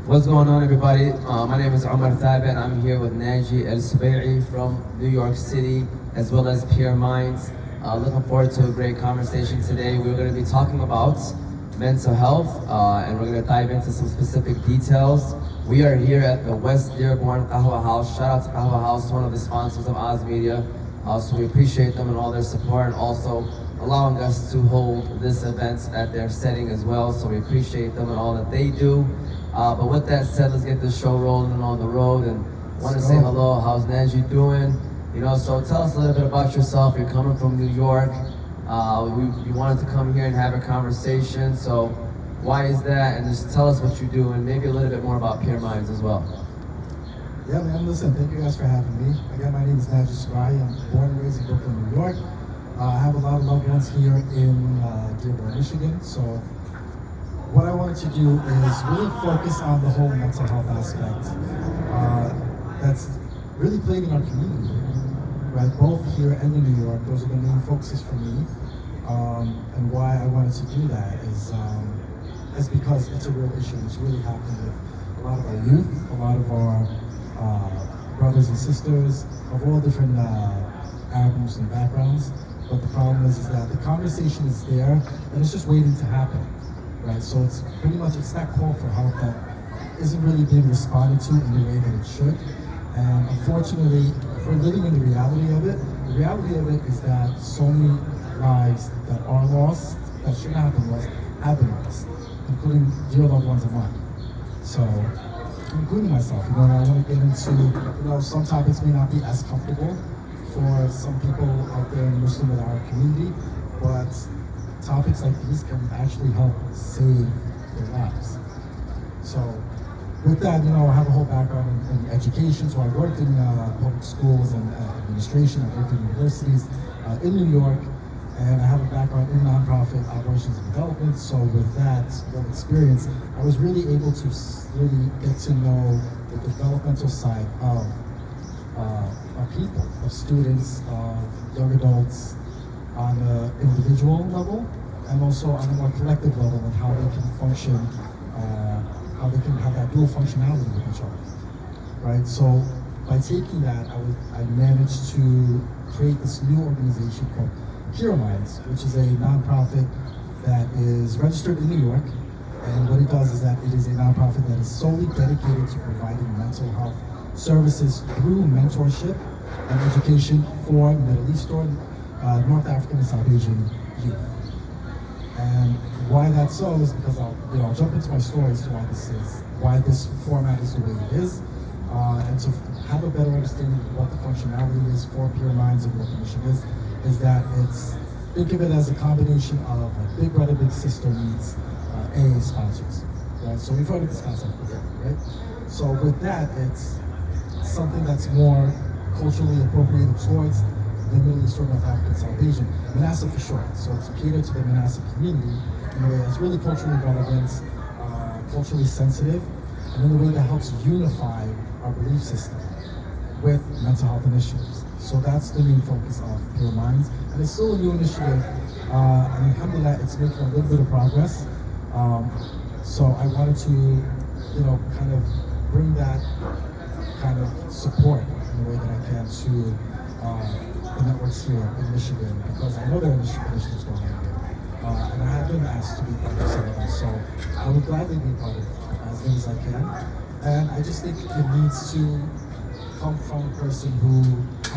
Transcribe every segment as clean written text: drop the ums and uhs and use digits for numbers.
What's going on, everybody? My name is Omar Thabit. I'm here with Nagi Alsubai from New York City, as well as Peer Minds. Looking forward to a great conversation today. We're going to be talking about mental health, and we're going to dive into some specific details. We are here at the West Dearborn Qahwah House. Shout out to Qahwah House, one of the sponsors of Oz Media. So we appreciate them and all their support, and also allowing us to hold this event at their setting as well. So we appreciate them and all that they do. But with that said, let's get this show rolling and on the road. And want to say hello. How's Nagi doing? So tell us a little bit about yourself. You're coming from New York. You wanted to come here and have a conversation. So why is that? And just tell us what you do, and maybe a little bit more about Peer Minds as well. Yeah, man, listen, thank you guys for having me. Again, my name is Nagi Alsubai. I'm born and raised in Brooklyn, New York. I have a lot of loved ones here in Dearborn, Michigan. So what I wanted to do is really focus on the whole mental health aspect that's really plaguing our community, right? Both here and in New York. Those are the main focuses for me. And why I wanted to do that is because it's a real issue. It's really happening with a lot of our youth, a lot of our brothers and sisters of all different Arab Muslim backgrounds. But the problem is that the conversation is there and it's just waiting to happen, right? So it's pretty much, it's that call for help that isn't really being responded to in the way that it should. And unfortunately, if we're living in the reality of it is that so many lives that are lost, that shouldn't happen lost, have been lost, including dear loved ones of mine. So, including myself, and I want to get into, some topics may not be as comfortable for some people out there in the Muslim and our community, but topics like these can actually help save their lives. So with that, I have a whole background in education. So I worked in public schools and administration. I worked in universities in New York, and I have a background in nonprofit operations and development. So with that experience, I was really able to really get to know the developmental side of people, of students, of young adults, on an individual level, and also on a more collective level, and how they can function, how they can have that dual functionality with each other, right? So by taking that, I managed to create this new organization called Peer Minds, which is a nonprofit that is registered in New York. And what it does is that it is a nonprofit that is solely dedicated to providing mental health services through mentorship and education for Middle Eastern, North African, and South Asian youth. And why that's so is because I'll jump into my story as to why this format is the way it is, and to have a better understanding of what the functionality is for Peer Minds and what the mission is that think of it as a combination of Big Brother, Big Sister meets AA sponsors, right? So we've heard of this concept before, right? So with that, it's something that's more culturally appropriated towards the Middle Eastern, North African, South Asian, Manasseh for short. So it's catered to the Manasseh community in a way that's really culturally relevant, culturally sensitive, and in a way that helps unify our belief system with mental health initiatives. So that's the main focus of Peer Minds, and it's still a new initiative. And alhamdulillah, it's making a little bit of progress. So I wanted to, kind of bring that kind of support in the way that I can to the networks here in Michigan, because I know there are initiatives going on here. And I have been asked to be part of some of them, so I would gladly be part of it as many as I can. And I just think it needs to come from a person who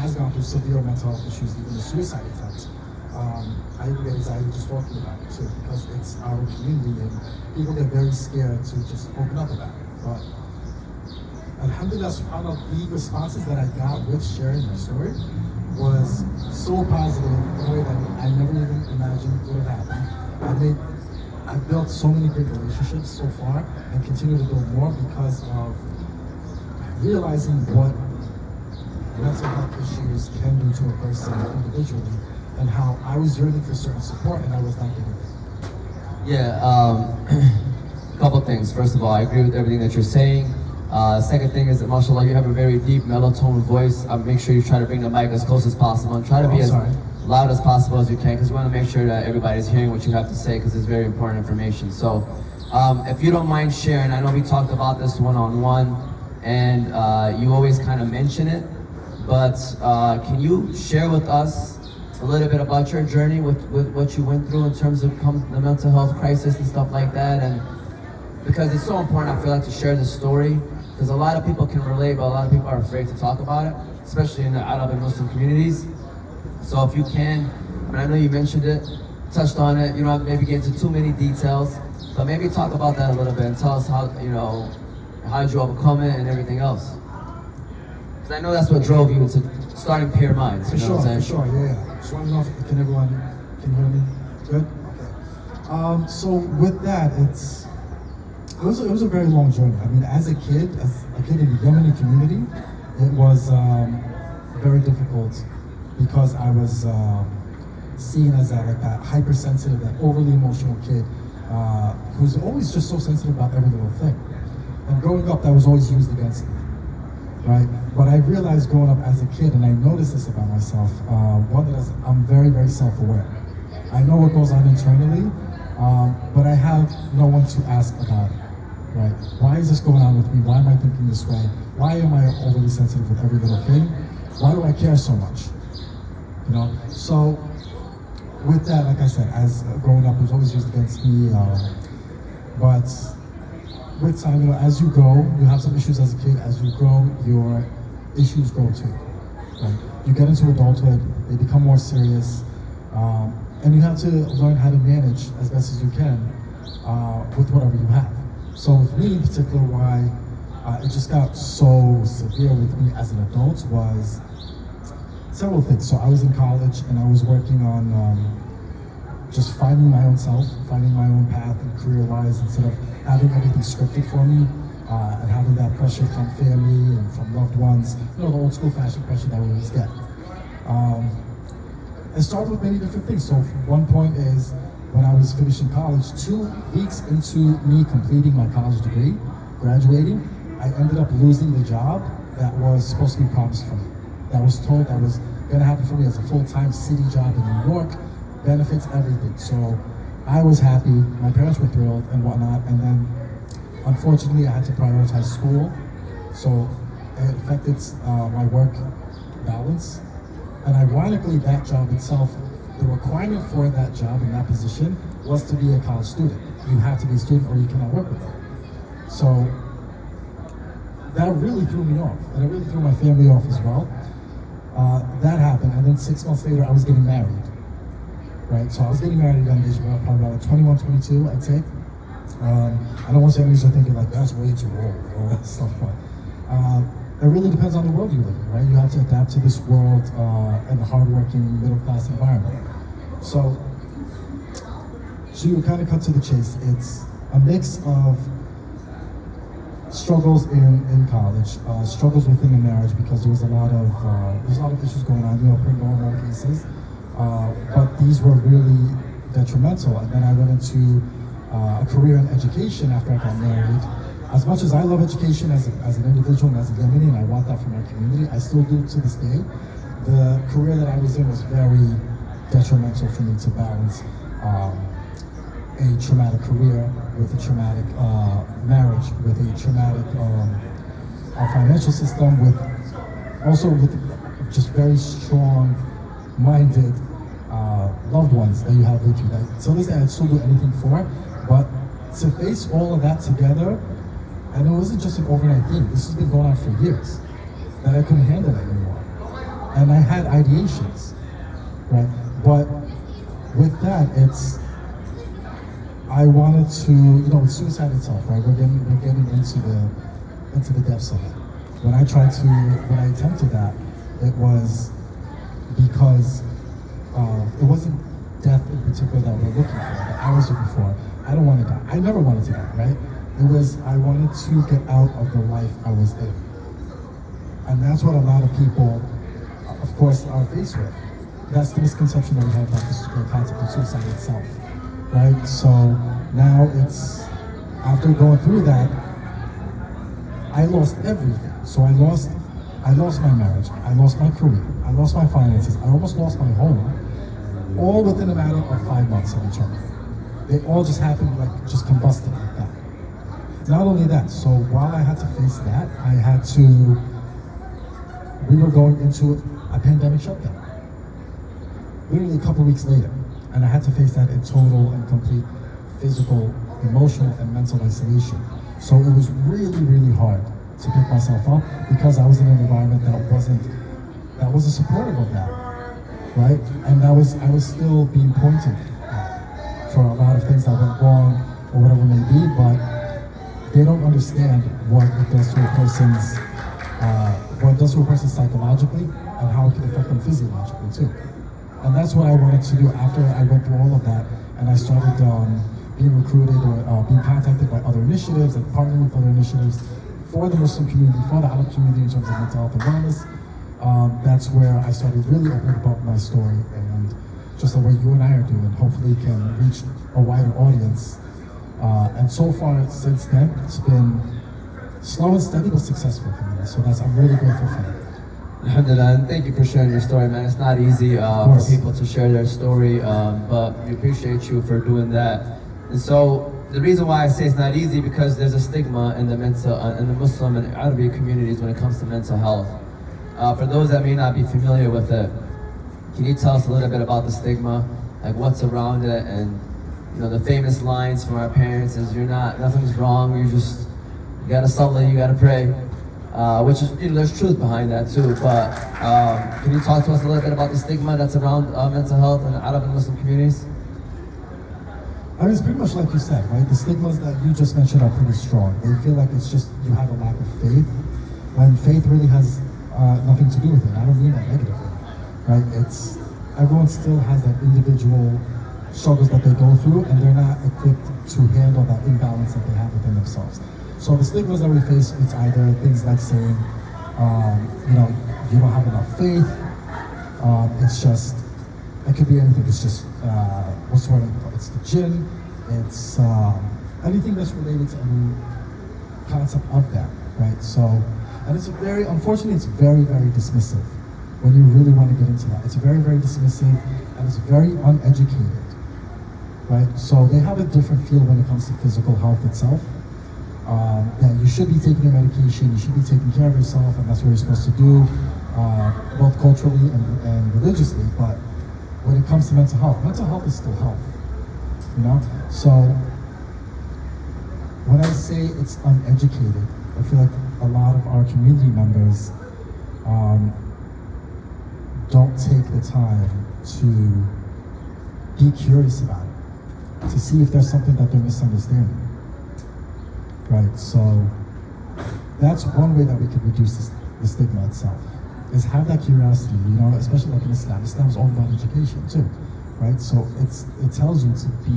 has gone through severe mental health issues, even a suicide attempt. I even get anxiety just talking about it too, because it's our community and people get very scared to just open up about it. But alhamdulillah, subhanAllah, the responses that I got with sharing my story was so positive in a way that I never even imagined would have happened. I've built so many great relationships so far and continue to build more because of realizing what mental health issues can do to a person individually, and how I was yearning for certain support and I was not getting it. Yeah, a couple things. First of all, I agree with everything that you're saying. Second thing is that, mashallah, you have a very deep mellow tone voice. Make sure you try to bring the mic as close as possible and try to be as loud as possible as you can, because we want to make sure that everybody's hearing what you have to say, because it's very important information. So If you don't mind sharing, I know we talked about this one-on-one, and you always kind of mention it, but can you share with us a little bit about your journey with what you went through in terms of the mental health crisis and stuff like that? And because it's so important, I feel like, to share this story, because a lot of people can relate, but a lot of people are afraid to talk about it, especially in the Arab and Muslim communities. So if you can, and I know you mentioned it, touched on it, you don't have to maybe get into too many details, but maybe talk about that a little bit and tell us how, how did you overcome it and everything else. Because I know that's what drove you into starting Peer Minds. For sure, yeah. So I don't know if everyone can hear me? Good? Okay. So with that, it was a very long journey. I mean, as a kid in the Yemeni community, it was very difficult because I was seen as that hypersensitive, that overly emotional kid who's always just so sensitive about every little thing. And growing up, that was always used against me, right? But I realized growing up as a kid, and I noticed this about myself, one that I'm very, very self-aware. I know what goes on internally, but I have no one to ask about it, right? Why is this going on with me? Why am I thinking this way? Why am I overly sensitive with every little thing? Why do I care so much? So with that, like I said, as growing up, it was always used against me. But with time, as you grow, you have some issues as a kid. As you grow, your issues grow too. Right? You get into adulthood, they become more serious, and you have to learn how to manage as best as you can with whatever you have. So with me in particular, why it just got so severe with me as an adult was several things. So I was in college and I was working on just finding my own self, finding my own path and career-wise, instead of having everything scripted for me and having that pressure from family and from loved ones, the old school fashion pressure that we always get. It started with many different things. So one point is when I was finishing college, 2 weeks into me completing my college degree, graduating, I ended up losing the job that was supposed to be promised for me. That was told that was going to happen for me as a full-time city job in New York, benefits, everything. So I was happy, my parents were thrilled and whatnot, and then unfortunately I had to prioritize school, so it affected my work balance. And ironically, that job itself, the requirement for that job in that position was to be a college student. You have to be a student or you cannot work with them. So that really threw me off, and it really threw my family off as well. That happened, and then 6 months later, I was getting married, right? So I was getting married at a young age, probably about 21, 22, I'd say. I don't want to say anybody's thinking like, that's way too old, or that stuff, but it really depends on the world you live in, right? You have to adapt to this world and the hardworking, middle-class environment. So you kind of cut to the chase. It's a mix of struggles in college, struggles within the marriage because there's a lot of issues going on, pretty normal cases, but these were really detrimental. And then I went into a career in education after I got married. As much as I love education as an individual and as a Yemeni, and I want that for my community, I still do to this day. The career that I was in was very detrimental for me to balance a traumatic career with a traumatic marriage, with a traumatic financial system, with just very strong-minded loved ones that you have with you. So this I'd still do anything for, but to face all of that together, and it wasn't just an overnight thing. This has been going on for years, that I couldn't handle it anymore. And I had ideations, right? But with that, I wanted to, with suicide itself, right? We're getting into the depths of it. When I attempted that, it was because it wasn't death in particular that we're looking for, that I was looking for. I don't want to die. I never wanted to die, right? It was, I wanted to get out of the life I was in. And that's what a lot of people, of course, are faced with. That's the misconception that we have about the concept of suicide itself, right? So now after going through that, I lost everything. So I lost my marriage, I lost my career, I lost my finances, I almost lost my home, all within a matter of 5 months of each other. They all just happened like just combusted like that. Not only that, so while I had to face that, we were going into a pandemic shutdown. Literally a couple weeks later. And I had to face that in total and complete physical, emotional, and mental isolation. So it was really, really hard to pick myself up because I was in an environment that wasn't supportive of that, right? And I was still being pointed at for a lot of things that went wrong or whatever it may be, but they don't understand what it does to a person's psychologically and how it can affect them physiologically too. And that's what I wanted to do after I went through all of that, and I started being recruited or being contacted by other initiatives and partnering with other initiatives for the Muslim community, for the Arab community in terms of mental health and wellness. That's where I started really opening up my story, and just the way you and I are doing, hopefully can reach a wider audience. And so far, since then, it's been slow and steady but successful. So I'm really grateful for that. Alhamdulillah, and thank you for sharing your story, man. It's not easy for people to share their story, but we appreciate you for doing that. And so the reason why I say it's not easy because there's a stigma in the Muslim and Arabic communities when it comes to mental health. For those that may not be familiar with it, can you tell us a little bit about the stigma, like what's around it, and the famous lines from our parents is nothing's wrong, you gotta salah, you gotta pray. Which is, there's truth behind that too, but can you talk to us a little bit about the stigma that's around mental health in the Arab and Muslim communities? I mean, it's pretty much like you said, right? The stigmas that you just mentioned are pretty strong. They feel like it's just you have a lack of faith, when faith really has nothing to do with it. I don't mean that negatively, right? Everyone still has that individual struggles that they go through, and they're not equipped to handle that imbalance that they have within themselves. So the stigmas that we face, it's either things like saying, you don't have enough faith. It could be anything. It's just, it's the jinn. It's anything that's related to any concept of that, right? So, and unfortunately, it's very, very dismissive when you really want to get into that. It's very, very dismissive, and it's very uneducated, right? So they have a different feel when it comes to physical health itself. That you should be taking your medication, you should be taking care of yourself, and that's what you're supposed to do, both culturally and religiously. But when it comes to mental health is still health, So when I say it's uneducated, I feel like a lot of our community members don't take the time to be curious about it, to see if there's something that they're misunderstanding. Right, so that's one way that we can reduce the stigma itself, is have that curiosity, especially like in Islam. Islam is all about education too, right? So it tells you to be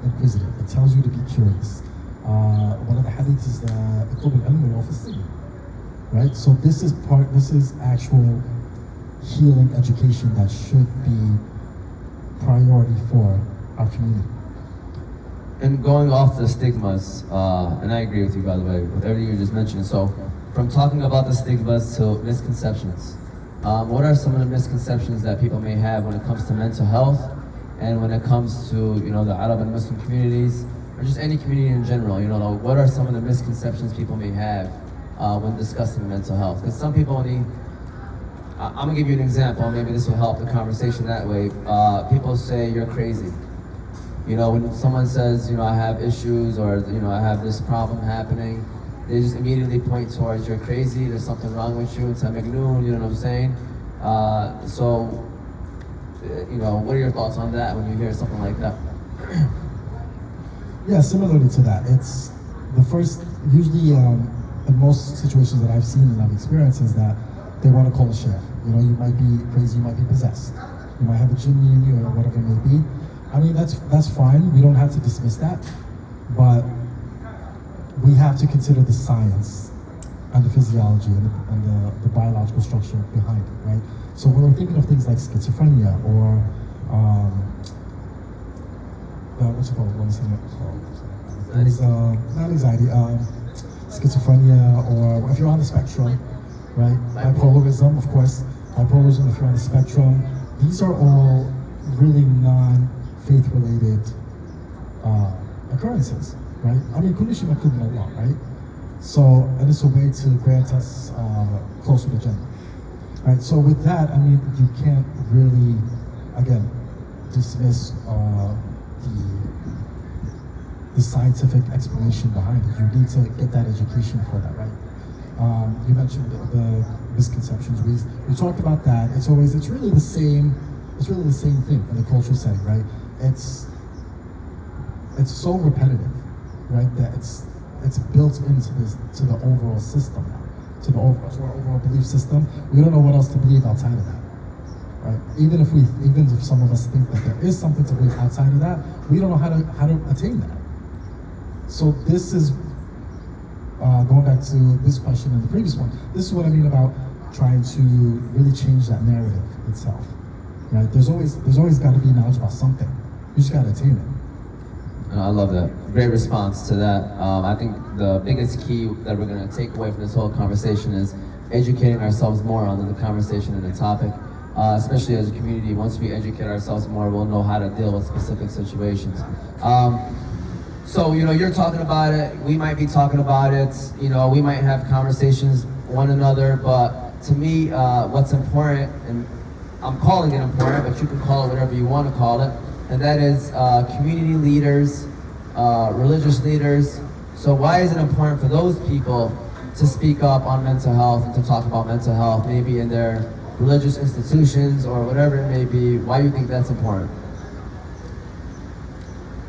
inquisitive, it tells you to be curious. One of the hadiths is right? So this is actual healing education that should be priority for our community. And going off the stigmas, and I agree with you, by the way, with everything you just mentioned. So, from talking about the stigmas to misconceptions, what are some of the misconceptions that people may have when it comes to mental health, and when it comes to the Arab and Muslim communities, or just any community in general? What are some of the misconceptions people may have when discussing mental health? Because some people I'm gonna give you an example. Maybe this will help the conversation that way. People say you're crazy. When someone says, I have issues, or, I have this problem happening, they just immediately point towards, you're crazy, there's something wrong with you, it's a magnoon, you know what I'm saying? What are your thoughts on that when you hear something like that? Yeah, similarly to that. It's the first, usually in most situations that I've seen and I've experienced, is that they want to call a sheikh. You might be crazy, you might be possessed. You might have a jinni in you or whatever it may be. I mean, that's fine. We don't have to dismiss that, but we have to consider the science and the physiology and the biological structure behind it, right? So when we're thinking of things like schizophrenia or what's it called? Not anxiety, schizophrenia, or if you're on the spectrum, right? Bipolarism, of course. Bipolarism, if you're on the spectrum. These are all really non-faith-related occurrences, right? I mean, kulli shay maktub min Allah, right? So, and it's a way to grant us closer to Jannah, right? So with that, I mean, you can't really, again, dismiss the scientific explanation behind it. You need to get that education for that, right? You mentioned the misconceptions. We talked about that. It's really the same thing in the cultural setting, right? It's so repetitive, right? That it's built into the overall system now, to our overall belief system. We don't know what else to believe outside of that, right? Even if some of us think that there is something to believe outside of that, we don't know how to attain that. So this is going back to this question and the previous one. This is what I mean about trying to really change that narrative itself, right? There's always got to be knowledge about something. You just got to attain it. I love that. Great response to that. I think the biggest key that we're going to take away from this whole conversation is educating ourselves more on the conversation and the topic, especially as a community. Once we educate ourselves more, we'll know how to deal with specific situations. So, you're talking about it, we might be talking about it, we might have conversations one another, but to me, what's important, and I'm calling it important, but you can call it whatever you want to call it, and that is community leaders, religious leaders. So why is it important for those people to speak up on mental health and to talk about mental health, maybe in their religious institutions or whatever it may be? Why do you think that's important?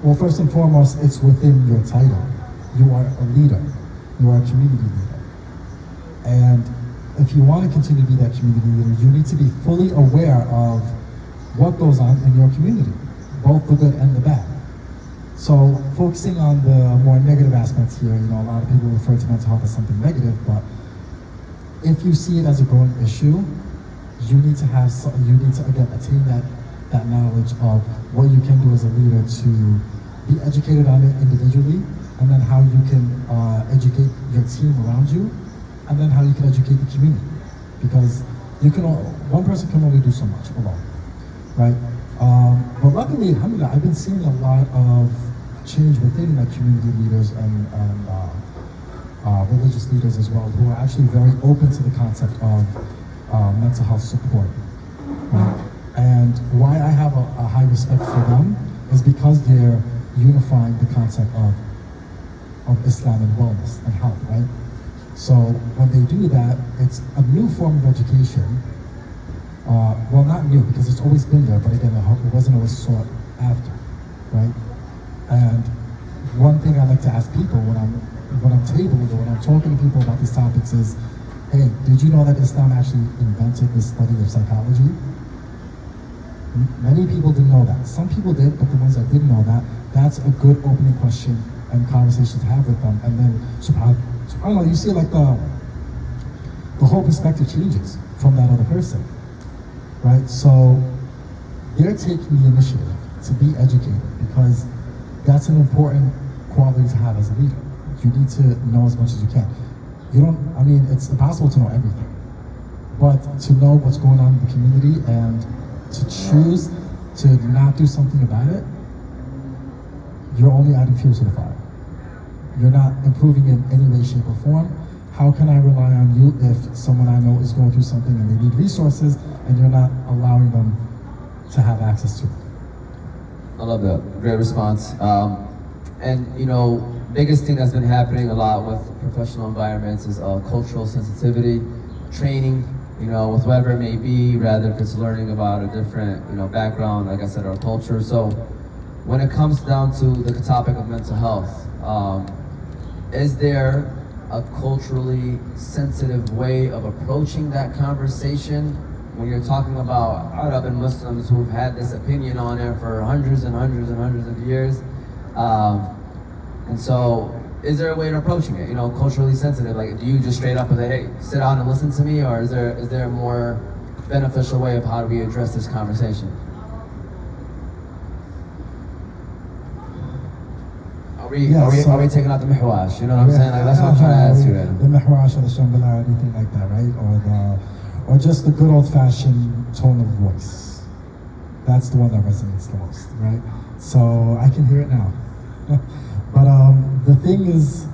Well, first and foremost, it's within your title. You are a leader. You are a community leader. And if you want to continue to be that community leader, you need to be fully aware of what goes on in your community, both the good and the bad. So focusing on the more negative aspects here, a lot of people refer to mental health as something negative, but if you see it as a growing issue, you need to again attain that knowledge of what you can do as a leader to be educated on it individually, and then how you can educate your team around you, and then how you can educate the community. Because one person can only do so much alone, right? But luckily, alhamdulillah, I've been seeing a lot of change within the community leaders and religious leaders as well, who are actually very open to the concept of mental health support. Right? And why I have a high respect for them is because they're unifying the concept of Islam and wellness and health, right? So when they do that, it's a new form of education. Well, not new, because it's always been there, but again, it wasn't always sought after, right? And one thing I like to ask people when I'm tabling or when I'm talking to people about these topics is, hey, did you know that Islam actually invented the study of psychology? Many people didn't know that. Some people did, but the ones that didn't know that, that's a good opening question and conversation to have with them. And then, subhanAllah, you see like the whole perspective changes from that other person, right? So they're taking the initiative to be educated, because that's an important quality to have as a leader. You need to know as much as you can. It's impossible to know everything, but to know what's going on in the community and to choose to not do something about it, you're only adding fuel to the fire. You're not improving in any way, shape, or form. How can I rely on you if someone I know is going through something and they need resources and you're not allowing them to have access to it? I love that. Great response. And biggest thing that's been happening a lot with professional environments is cultural sensitivity, training, with whatever it may be, rather if it's learning about a different, background, like I said, our culture. So when it comes down to the topic of mental health, is there a culturally sensitive way of approaching that conversation when you're talking about Arab and Muslims who've had this opinion on it for hundreds and hundreds and hundreds of years? And so, is there a way of approaching it, culturally sensitive? Like, do you just straight up say, hey, sit down and listen to me, or is there a more beneficial way of how do we address this conversation? Are we taking out the mihwash? You know what I'm saying? Like, that's what I'm trying to ask you right now. The mihwash or the shambhala or anything like that, right? Or just the good old-fashioned tone of voice. That's the one that resonates the most, right? So I can hear it now. But the thing is,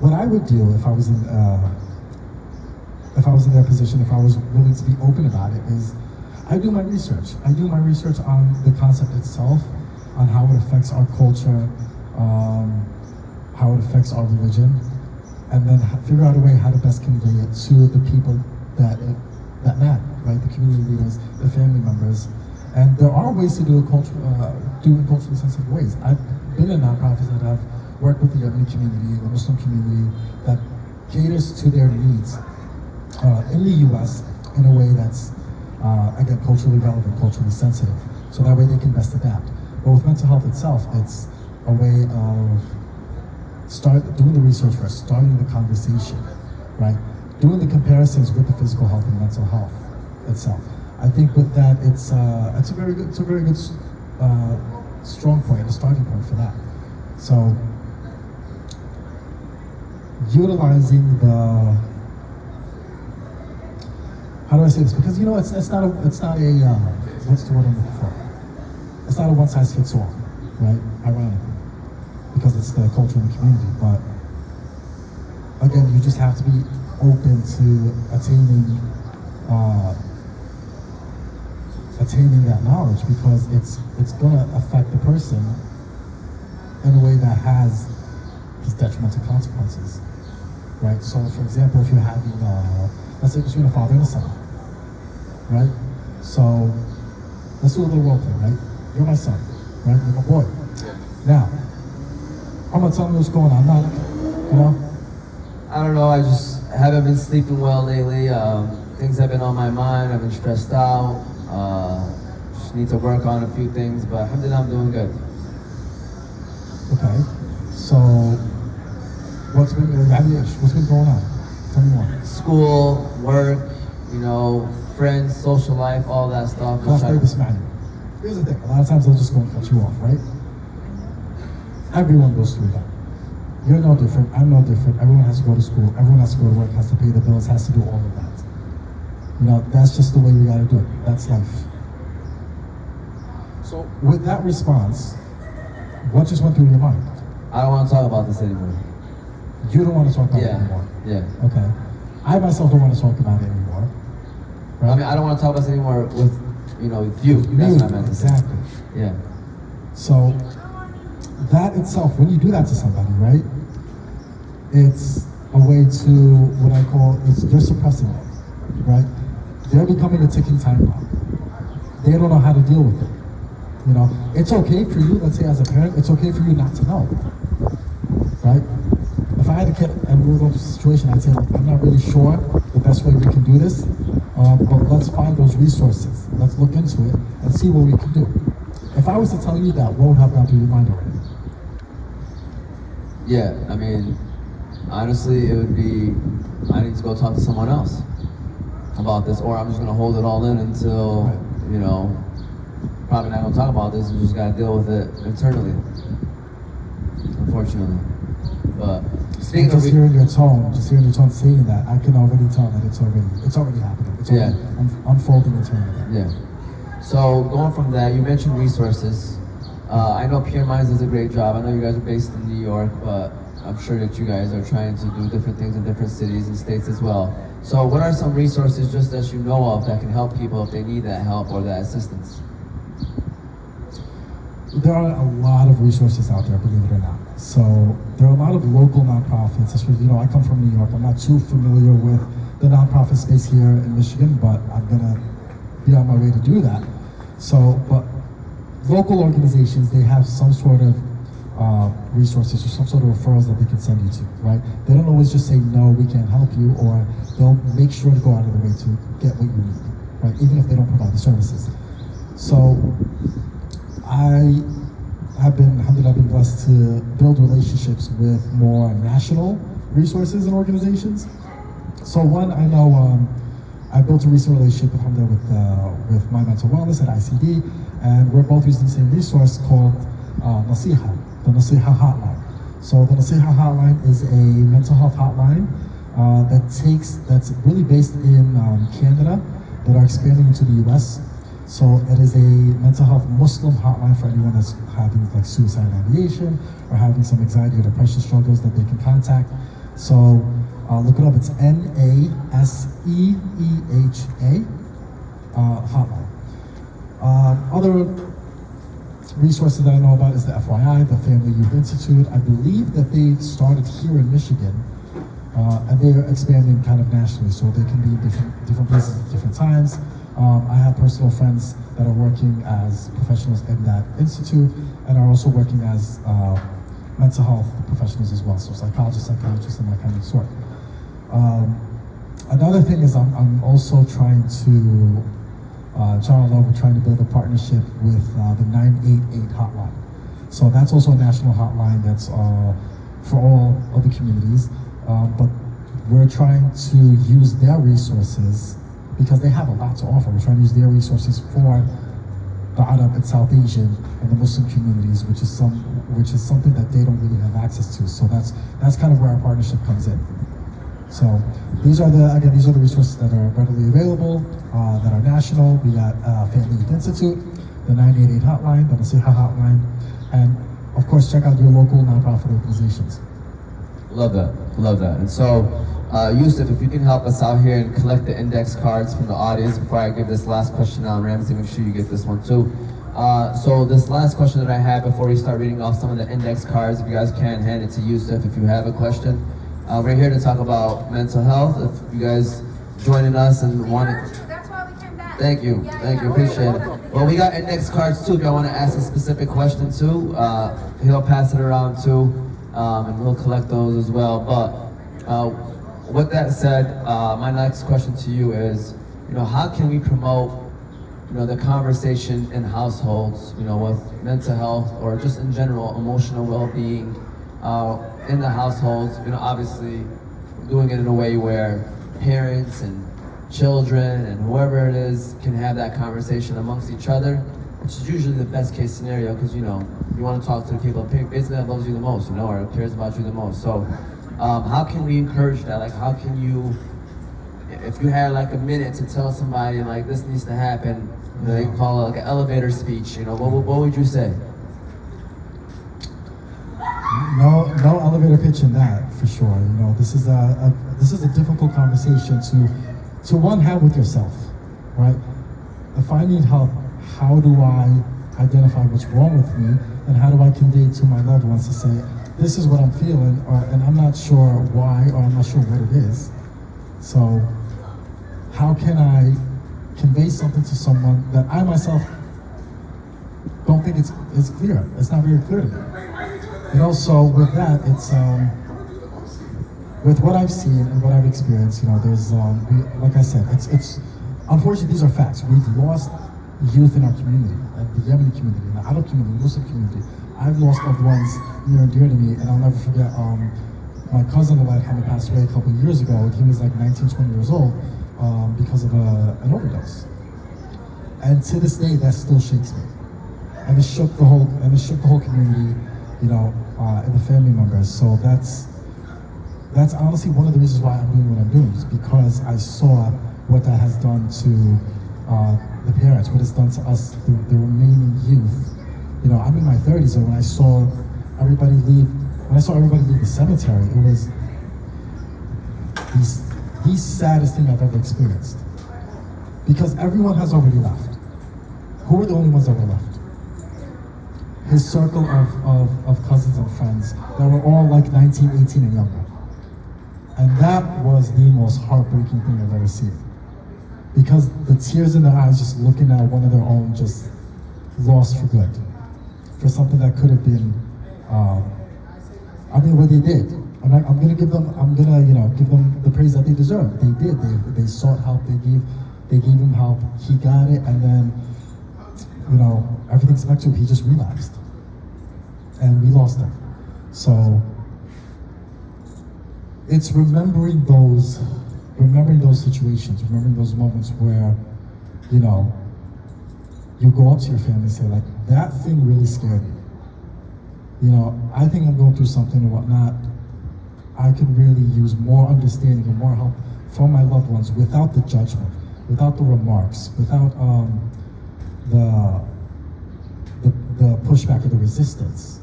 what I would do if I was in their position, if I was willing to be open about it, is I do my research. I do my research on the concept itself, on how it affects our culture, how it affects our religion, and then figure out a way how to best convey it to the people that matter, right? The community leaders, the family members. And there are ways to do it in culturally sensitive ways. I've been in nonprofits that have worked with the Yemeni community, the Muslim community, that caters to their needs in the U.S. in a way that's, again, culturally relevant, culturally sensitive. So that way they can best adapt. But with mental health itself, it's a way of doing the research first, starting the conversation, right? Doing the comparisons with the physical health and mental health itself. I think with that, it's a very good strong point, a starting point for that. So utilizing the, how do I say this? Because it's not a what's the word I'm looking for? It's not a one size fits all, right? Ironically, because it's the culture in the community. But again, you just have to be open to attaining that knowledge, because it's gonna affect the person in a way that has these detrimental consequences, right? So, for example, if you're having, let's say between a father and a son, right? So, let's do a little role play, right? You're my son, right? You're my boy. Now, I'm gonna tell me what's going on. I don't know, I just haven't been sleeping well lately. Things have been on my mind, I've been stressed out. Just need to work on a few things, but alhamdulillah, I'm doing good. Okay, so what's been going on? Tell me more. School, work, friends, social life, all that stuff. Here's the thing, a lot of times they'll just go and cut you off, right? Everyone goes through that. You're no different, I'm no different. Everyone has to go to school, everyone has to go to work, has to pay the bills, has to do all of that. That's just the way we gotta do it. That's life. So with that response, what just went through your mind? I don't want to talk about this anymore. You don't want to talk about it anymore? Yeah. Okay. I myself don't want to talk about it anymore. Right? I mean, I don't want to talk about this anymore with you. That's what I meant to say. Exactly. Yeah. So that itself, when you do that to somebody, right? It's a way to what I call, you're suppressing it, right? They're becoming a ticking time bomb. They don't know how to deal with it. It's okay for you, let's say as a parent, it's okay for you not to know, right? If I had a kid and we were going through a situation, I'd say, I'm not really sure the best way we can do this, but let's find those resources. Let's look into it and see what we can do. If I was to tell you that, what would have gone through your mind already? Yeah, I mean, honestly, it would be, I need to go talk to someone else about this, or I'm just gonna hold it all in until, probably not gonna talk about this, you just gotta deal with it internally, unfortunately. But speaking just hearing your tone saying that, I can already tell that it's already happening. It's already unfolding internally. Yeah. So going from that, you mentioned resources. I know Pure Minds does a great job. I know you guys are based in New York, but I'm sure that you guys are trying to do different things in different cities and states as well. So what are some resources just that you know of that can help people if they need that help or that assistance? There are a lot of resources out there, believe it or not. So there are a lot of local nonprofits. Especially, I come from New York. I'm not too familiar with the nonprofit space here in Michigan, but I'm gonna be on my way to do that. So, but local organizations, they have some sort of resources or some sort of referrals that they can send you to, right? They don't always just say, no, we can't help you, or they'll make sure to go out of their way to get what you need, right? Even if they don't provide the services. So I've been blessed to build relationships with more national resources and organizations. So one, I know I built a recent relationship with My Mental Wellness at ICD, and we're both using the same resource called Nasiha, the Nasiha Hotline. So the Nasiha Hotline is a mental health hotline that's really based in Canada, but are expanding into the US. So it is a mental health Muslim hotline for anyone that's having like suicide ideation or having some anxiety or depression struggles that they can contact. So look it up. It's NASEEHA hotline. Other resources that I know about is the FYI, the Family Youth Institute. I believe that they started here in Michigan, and they're expanding kind of nationally, so they can be in different places at different times. I have personal friends that are working as professionals in that institute and are also working as mental health professionals as well, so psychologists, psychiatrists, and that kind of sort. Another thing is I'm also trying to, we're trying to build a partnership with the 988 hotline. So that's also a national hotline that's for all of the communities, but we're trying to use their resources because they have a lot to offer. We're trying to use their resources for the Arab and South Asian and the Muslim communities, which is something that they don't really have access to. So that's kind of where our partnership comes in. So these are the resources that are readily available, that are national. We got Family Youth Institute, the 988 hotline, the Nasiha hotline, and of course check out your local nonprofit organizations. Love that. And so, Yusuf, if you can help us out here and collect the index cards from the audience before I give this last question out, Ramsey, make sure you get this one too. So this last question that I have before we start reading off some of the index cards, if you guys can hand it to Yusuf if you have a question. We're here to talk about mental health. If you guys joining us and want to... That's why we came back. Thank you, appreciate it. Well, we got index cards too if y'all want to ask a specific question too. He'll pass it around too, and we'll collect those as well. But with that said, my next question to you is, how can we promote, the conversation in households, with mental health or just in general emotional well-being in the households? Obviously doing it in a way where parents and children and whoever it is can have that conversation amongst each other, which is usually the best case scenario because you want to talk to the people basically that loves you the most, or cares about you the most. So how can we encourage that? Like, how can you, if you had like a minute to tell somebody like this needs to happen, they call it like an elevator speech, what would you say? No elevator pitch in that for sure. This is a difficult conversation to one have with yourself, right? If I need help, how do I identify what's wrong with me, and how do I convey to my loved ones to say, this is what I'm feeling, and I'm not sure why, or I'm not sure what it is. So how can I convey something to someone that I myself don't think it's clear? It's not very clear to me. So with that, it's with what I've seen and what I've experienced, there's like I said, it's unfortunately these are facts. We've lost youth in our community, the Yemeni community, the Arab community, the Muslim community. I've lost loved ones near and dear to me, and I'll never forget my cousin Allah Hanley passed away a couple of years ago. He was like 19, 20 years old because of an overdose. And to this day, that still shakes me. And it shook the whole community, and the family members. So that's honestly one of the reasons why I'm doing what I'm doing, is because I saw what that has done to the parents, what it's done to us, the remaining youth. I'm in my 30s, and when I saw everybody leave the cemetery, it was the saddest thing I've ever experienced. Because everyone has already left. Who were the only ones that were left? His circle of cousins and friends that were all like 19, 18 and younger. And that was the most heartbreaking thing I've ever seen. Because the tears in their eyes just looking at one of their own just lost for good. For something that could have been, what they did. I'm gonna give them the praise that they deserve. They did. They sought help. They gave him help. He got it, and then everything's back to him. He just relapsed, and we lost him. So it's remembering those situations, remembering those moments where you go up to your family and say, like, that thing really scared me. I think I'm going through something and whatnot. I could really use more understanding and more help from my loved ones without the judgment, without the remarks, without the the pushback or the resistance.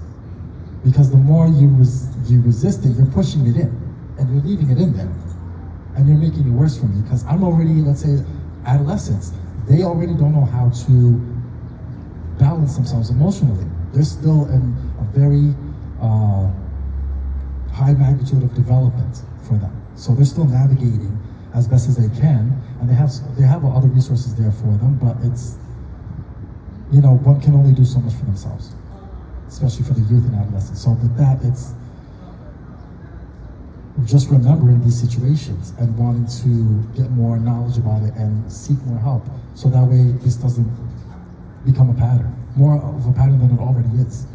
Because the more you resist it, you're pushing it in, and you're leaving it in there, and you're making it worse for me. Because I'm already, let's say, adolescents. They already don't know how to balance themselves emotionally. They're still in a very high magnitude of development for them. So they're still navigating as best as they can, and they have other resources there for them. But it's, you know, one can only do so much for themselves, especially for the youth and adolescents. So with that, it's just remembering these situations and wanting to get more knowledge about it and seek more help, so that way this doesn't become a pattern, more of a pattern than it already is.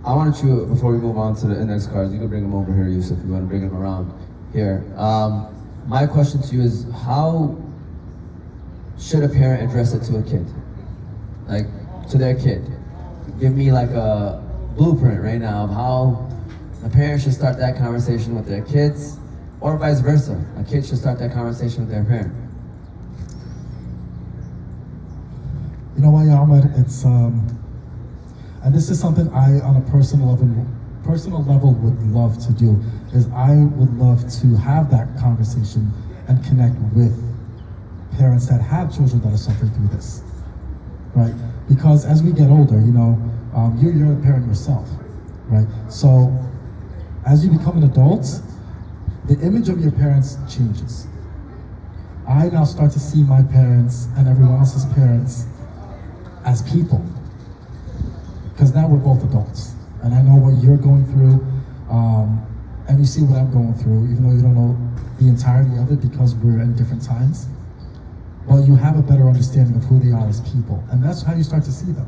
I wanted you, before we move on to the index cards, you can bring them over here, Yusuf, if you want to bring them around here. My question to you is, how should a parent address it to a kid? Like, to their kid? Give me like a blueprint right now of how a parent should start that conversation with their kids, or vice versa. A kid should start that conversation with their parent. You know what, Ahmed? It's and this is something I, on a personal level, would love to do. Is I would love to have that conversation and connect with parents that have children that are suffering through this, right? Because as we get older, you know, you're a parent yourself, right? So as you become an adult, the image of your parents changes. I now start to see my parents and everyone else's parents as people, because now we're both adults, and I know what you're going through, and you see what I'm going through, even though you don't know the entirety of it because we're in different times. But you have a better understanding of who they are as people, and that's how you start to see them.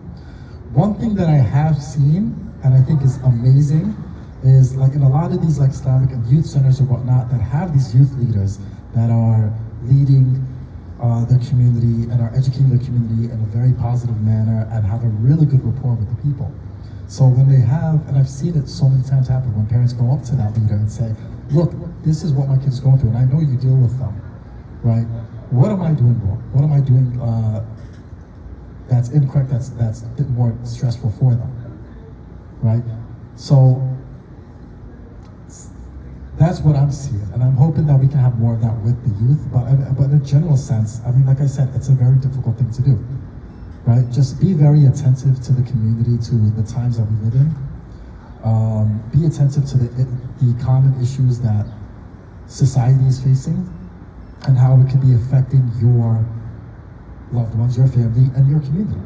One thing that I have seen, and I think is amazing, is like in a lot of these like Islamic and youth centers or whatnot that have these youth leaders that are leading their community and are educating their community in a very positive manner and have a really good rapport with the people. So when they have, and I've seen it so many times happen, when parents go up to that leader and say, look, this is what my kid's going through, and I know you deal with them, right? What am I doing wrong? What am I doing that's incorrect, that's a bit more stressful for them, right? So that's what I'm seeing, and I'm hoping that we can have more of that with the youth, but in a general sense, I mean, like I said, it's a very difficult thing to do, right? Just be very attentive to the community, to the times that we live in. Be attentive to the common issues that society is facing and how it can be affecting your loved ones, your family, and your community.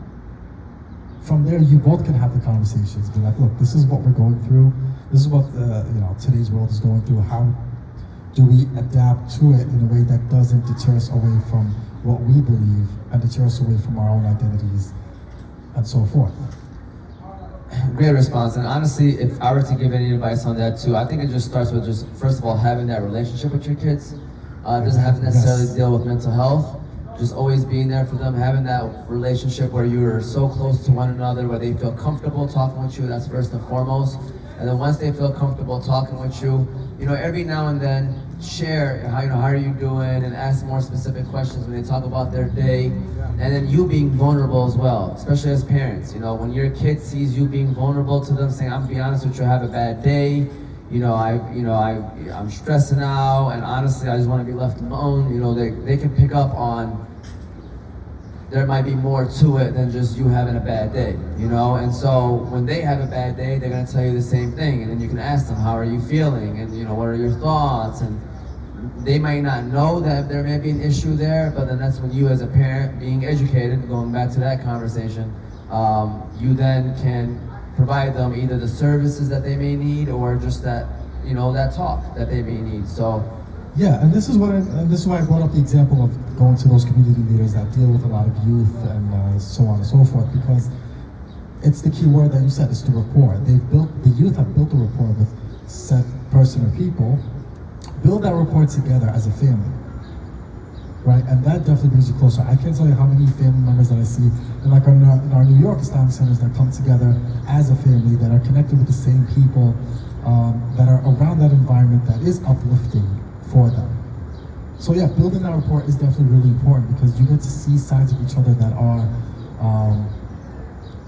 From there, you both can have the conversations. Be like, look, this is what we're going through. This is what today's world is going through. How do we adapt to it in a way that doesn't deter us away from what we believe and deter us away from our own identities and so forth? Great response. And honestly, if I were to give any advice on that too, I think it just starts with just, first of all, having that relationship with your kids. It doesn't have to necessarily deal with mental health. Just always being there for them, having that relationship where you're so close to one another, where they feel comfortable talking with you, that's first and foremost. And then once they feel comfortable talking with you, you know, every now and then share how are you doing, and ask more specific questions when they talk about their day. And then you being vulnerable as well, especially as parents. You know, when your kid sees you being vulnerable to them, saying, "I'm be honest with you, I have a bad day. I'm stressing out, and honestly, I just want to be left alone." You know, they can pick up on there might be more to it than just you having a bad day, you know? And so when they have a bad day, they're gonna tell you the same thing, and then you can ask them, how are you feeling? And you know, what are your thoughts? And they might not know that there may be an issue there, but then that's when you as a parent, being educated, going back to that conversation, you then can provide them either the services that they may need or just that, you know, that talk that they may need. So yeah, and this is why I brought up the example of going to those community leaders that deal with a lot of youth and so on and so forth, because it's the key word that you said, is the rapport. The youth have built a rapport with said person or people. Build that rapport together as a family, right? And that definitely brings you closer. I can't tell you how many family members that I see in our New York Islamic centers that come together as a family, that are connected with the same people, that are around that environment that is uplifting for them, So yeah, building that rapport is definitely really important because you get to see sides of each other that are,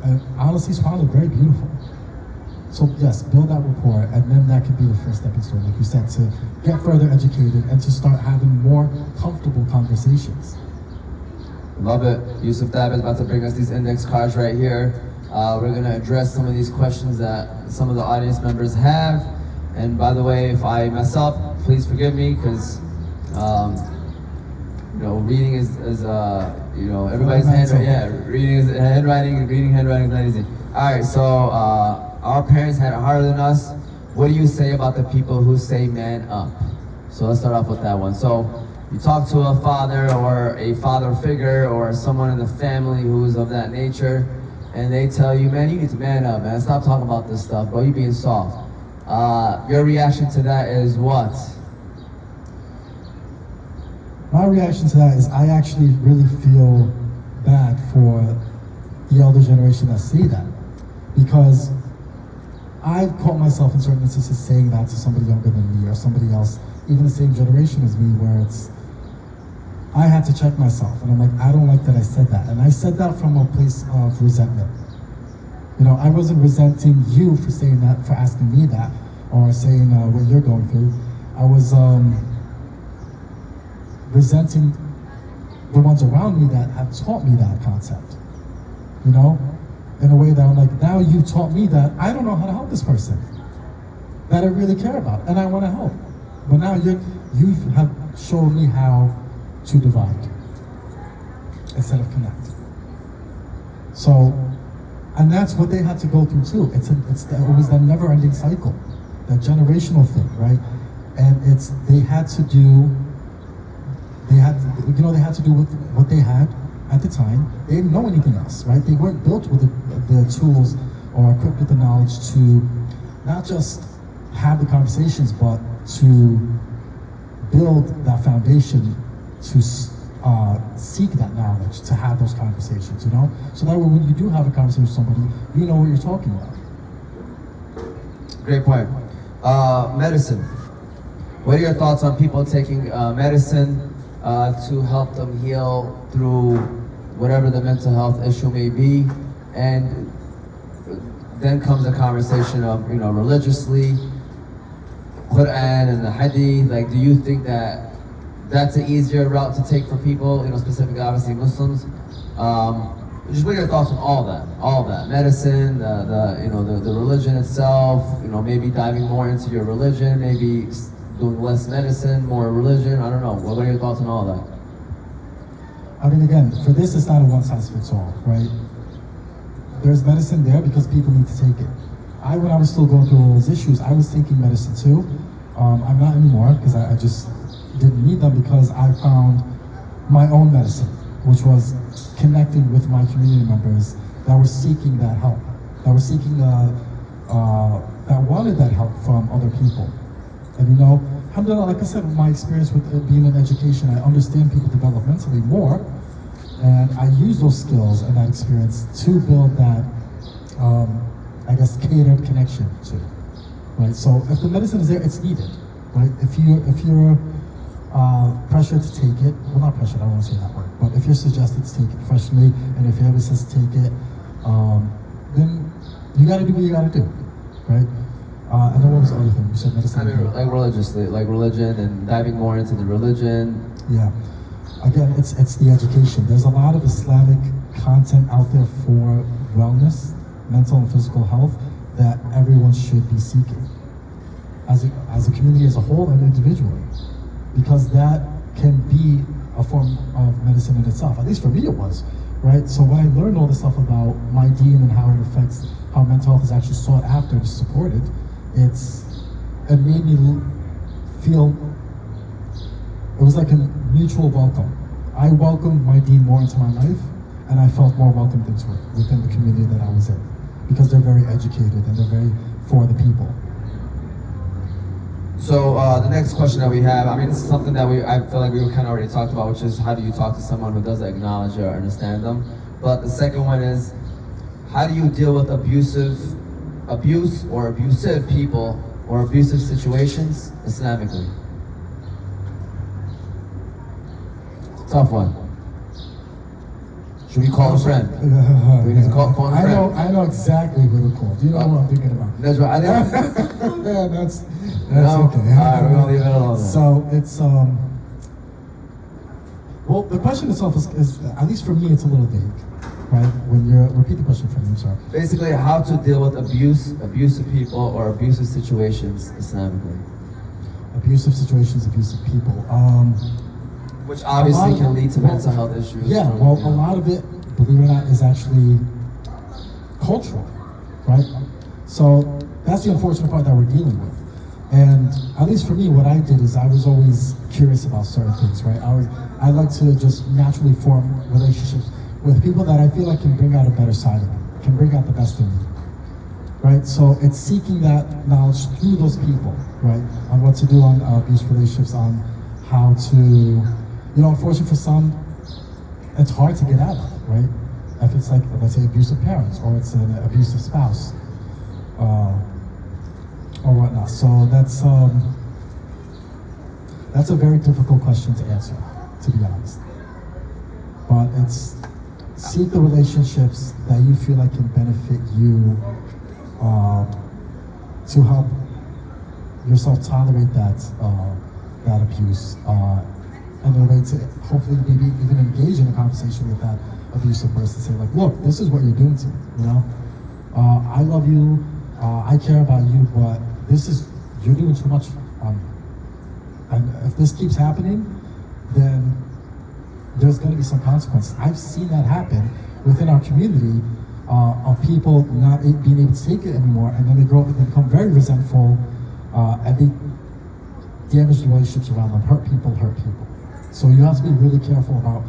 and honestly, subhanAllah, very beautiful. So yes, build that rapport, and then that could be the first stepping stone, like you said, to get further educated and to start having more comfortable conversations. Love it. Yusuf Dab is about to bring us these index cards right here. We're going to address some of these questions that some of the audience members have. And by the way, if I mess up, please forgive me, because reading is everybody's handwriting. Yeah, reading handwriting is not easy. All right, so our parents had it harder than us. What do you say about the people who say man up? So let's start off with that one. So you talk to a father or a father figure or someone in the family who's of that nature, and they tell you, man, you need to man up, man. Stop talking about this stuff, bro. You being soft. Your reaction to that is what? My reaction to that is I actually really feel bad for the elder generation that say that, because I've caught myself in certain instances saying that to somebody younger than me or somebody else, even the same generation as me, where I had to check myself, and I'm like, I don't like that I said that. And I said that from a place of resentment. I wasn't resenting you for saying that, for asking me that, or saying what you're going through. I was resenting the ones around me that have taught me that concept. In a way that I'm like, now you taught me that, I don't know how to help this person that I really care about, and I want to help. But now you have shown me how to divide instead of connect. So, and that's what they had to go through too. It was that never-ending cycle, that generational thing, right? And they had to do with what they had at the time. They didn't know anything else, right? They weren't built with the tools or equipped with the knowledge to not just have the conversations, but to build that foundation, to seek that knowledge, to have those conversations, So that way when you do have a conversation with somebody, you know what you're talking about. Great point. Medicine. What are your thoughts on people taking medicine to help them heal through whatever the mental health issue may be? And then comes a conversation of, religiously, Quran and the Hadith. Like, do you think that that's an easier route to take for people, specifically obviously Muslims? Just what are your thoughts on all that? Medicine, the religion itself, maybe diving more into your religion, maybe doing less medicine, more religion, I don't know. What are your thoughts on all that? I mean, again, for this, it's not a one-size-fits-all, right? There's medicine there because people need to take it. When I was still going through all those issues, I was taking medicine too. I'm not anymore because I just didn't need them, because I found my own medicine, which was connecting with my community members that were seeking that help, that wanted that help from other people. And alhamdulillah, like I said, my experience with being in education, I understand people developmentally more, and I use those skills and that experience to build that, catered connection to, right? So if the medicine is there, it's needed, right? If you're pressured to take it, well, not pressured, I don't want to say that word, but if you're suggested to take it professionally, and if your says to take it, then you got to do what you got to do, right? And then what was the other thing? You said medicine. I mean, like religiously, like religion, and diving more into the religion. Yeah. Again, it's the education. There's a lot of Islamic content out there for wellness, mental and physical health, that everyone should be seeking, as a community as a whole and individually, because that can be a form of medicine in itself. At least for me it was, right? So when I learned all this stuff about my deen and how it affects, how mental health is actually sought after and supported, it made me feel, it was like a mutual welcome. I welcomed my deen more into my life, and I felt more welcomed into it within the community that I was in, because they're very educated and they're very for the people. So the next question that we have, I mean, this is something that I feel like we kind of already talked about, which is how do you talk to someone who doesn't acknowledge or understand them? But the second one is, how do you deal with abuse or abusive people or abusive situations Islamically? Tough one. Should we call a friend? We need to call a friend. I know exactly who to call. Do you know what I'm thinking about? That's right. Yeah, that's No? okay. Alright, we're gonna leave it alone then. So it's well, the question itself is at least for me, it's a little vague, right? When you're repeat the question for me. I'm sorry. Basically, how to deal with abusive people or abusive situations Islamically. Abusive situations, abusive people. Which obviously can lead to mental health issues. Yeah, well, a lot of it, believe it or not, is actually cultural, right? So that's the unfortunate part that we're dealing with. And at least for me, what I did is I was always curious about certain things, right? I like to just naturally form relationships with people that I feel like can bring out a better side of me, can bring out the best in me, right? So it's seeking that knowledge through those people, right? On what to do on abuse relationships, on how to, unfortunately for some, it's hard to get out of, right? If it's like, let's say, abusive parents, or it's an abusive spouse, or whatnot. So that's a very difficult question to answer, to be honest. But it's seek the relationships that you feel like can benefit you, to help yourself tolerate that abuse, and a way to hopefully maybe even engage in a conversation with that abusive person. Say like, look, this is what you're doing to me. I love you, I care about you, but you're doing too much on me. And if this keeps happening, then there's going to be some consequences. I've seen that happen within our community, of people not being able to take it anymore, and then they grow up and become very resentful, and they damage the relationships around them, hurt people. So you have to be really careful about,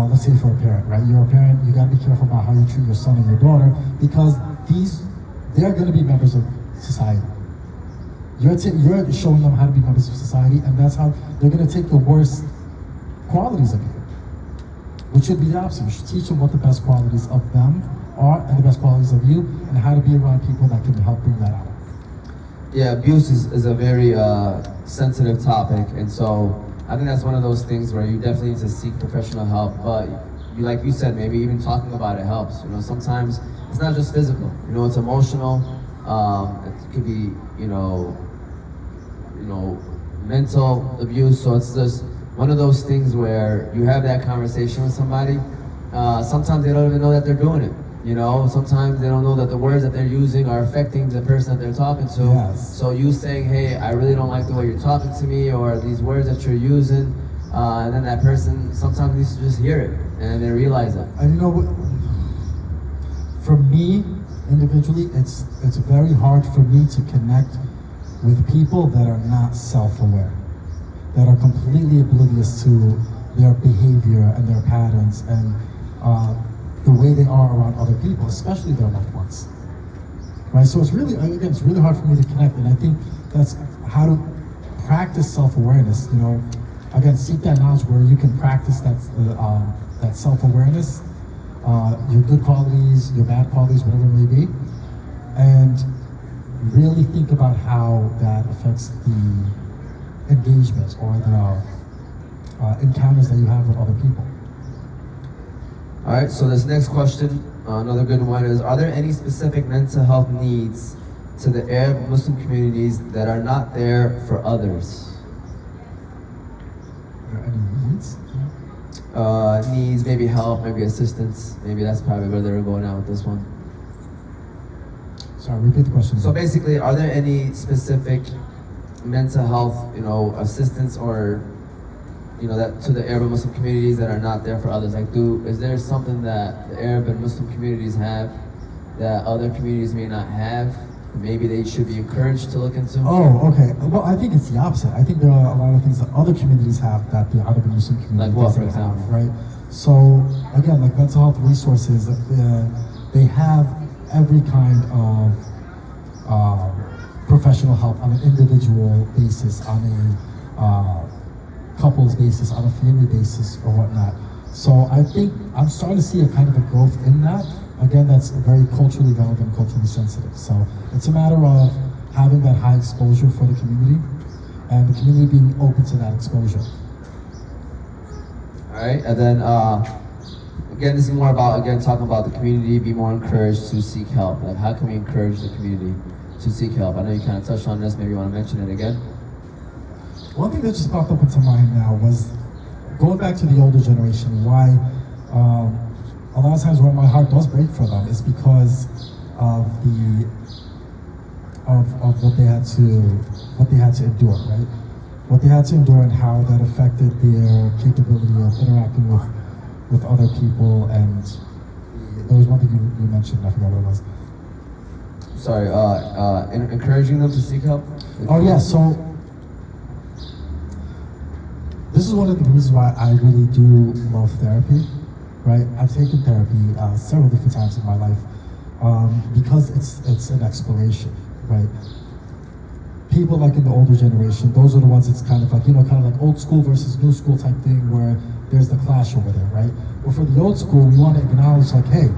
let's say for a parent, right? You're a parent, you got to be careful about how you treat your son and your daughter, because they're going to be members of society. You're showing them how to be members of society, and that's how they're going to take the worst qualities of you, which should be the opposite. You should teach them what the best qualities of them are and the best qualities of you, and how to be around people that can help bring that out. Yeah, abuse is a very sensitive topic, and so I think that's one of those things where you definitely need to seek professional help. But like you said, maybe even talking about it helps. Sometimes it's not just physical. It's emotional. It could be mental abuse. So it's just one of those things where you have that conversation with somebody. Sometimes they don't even know that they're doing it. Sometimes they don't know that the words that they're using are affecting the person that they're talking to. Yes. So you saying, hey, I really don't like the way you're talking to me, or these words that you're using, and then that person sometimes needs to just hear it and then realize it. And for me, individually, it's very hard for me to connect with people that are not self-aware, that are completely oblivious to their behavior and their patterns and the way they are around other people, especially their loved ones. Right? So it's really hard for me to connect, and I think that's how to practice self-awareness. Again, seek that knowledge where you can practice that self-awareness, your good qualities, your bad qualities, whatever it may be, and really think about how that affects the engagements or the encounters that you have with other people. All right, so this next question, another good one is, are there any specific mental health needs to the Arab Muslim communities that are not there for others? Are there any needs? Needs, maybe help, maybe assistance. Maybe that's probably where they were going out with this one. Sorry, repeat the question. So basically, are there any specific mental health, assistance or that to the Arab and Muslim communities that are not there for others? Like, is there something that the Arab and Muslim communities have that other communities may not have? Maybe they should be encouraged to look into? Oh, okay. Well, I think it's the opposite. I think there are a lot of things that other communities have that the Arab and Muslim communities like what, for don't example? have, right? So, again, like mental health resources, they have every kind of professional help on an individual basis, on a couples basis, on a family basis, or whatnot. So I think I'm starting to see a kind of a growth in that. Again, that's very culturally relevant, culturally sensitive. So it's a matter of having that high exposure for the community, and the community being open to that exposure. All right? And then again, this is more about talking about the community, be more encouraged to seek help. Like, how can we encourage the community to seek help? I know you kind of touched on this. Maybe you want to mention it again. One thing that just popped up into mind now was going back to the older generation. Why a lot of times when my heart does break for them is because of what they had to endure, right? What they had to endure and how that affected their capability of interacting with other people. And there was one thing you mentioned, I forgot what it was. Sorry, encouraging them to seek help? Oh yeah, so this is one of the reasons why I really do love therapy, right? I've taken therapy several different times in my life because it's an exploration, right? People like in the older generation, those are the ones that's kind of like old school versus new school type thing where there's the clash over there, right? But for the old school, we want to acknowledge like, hey,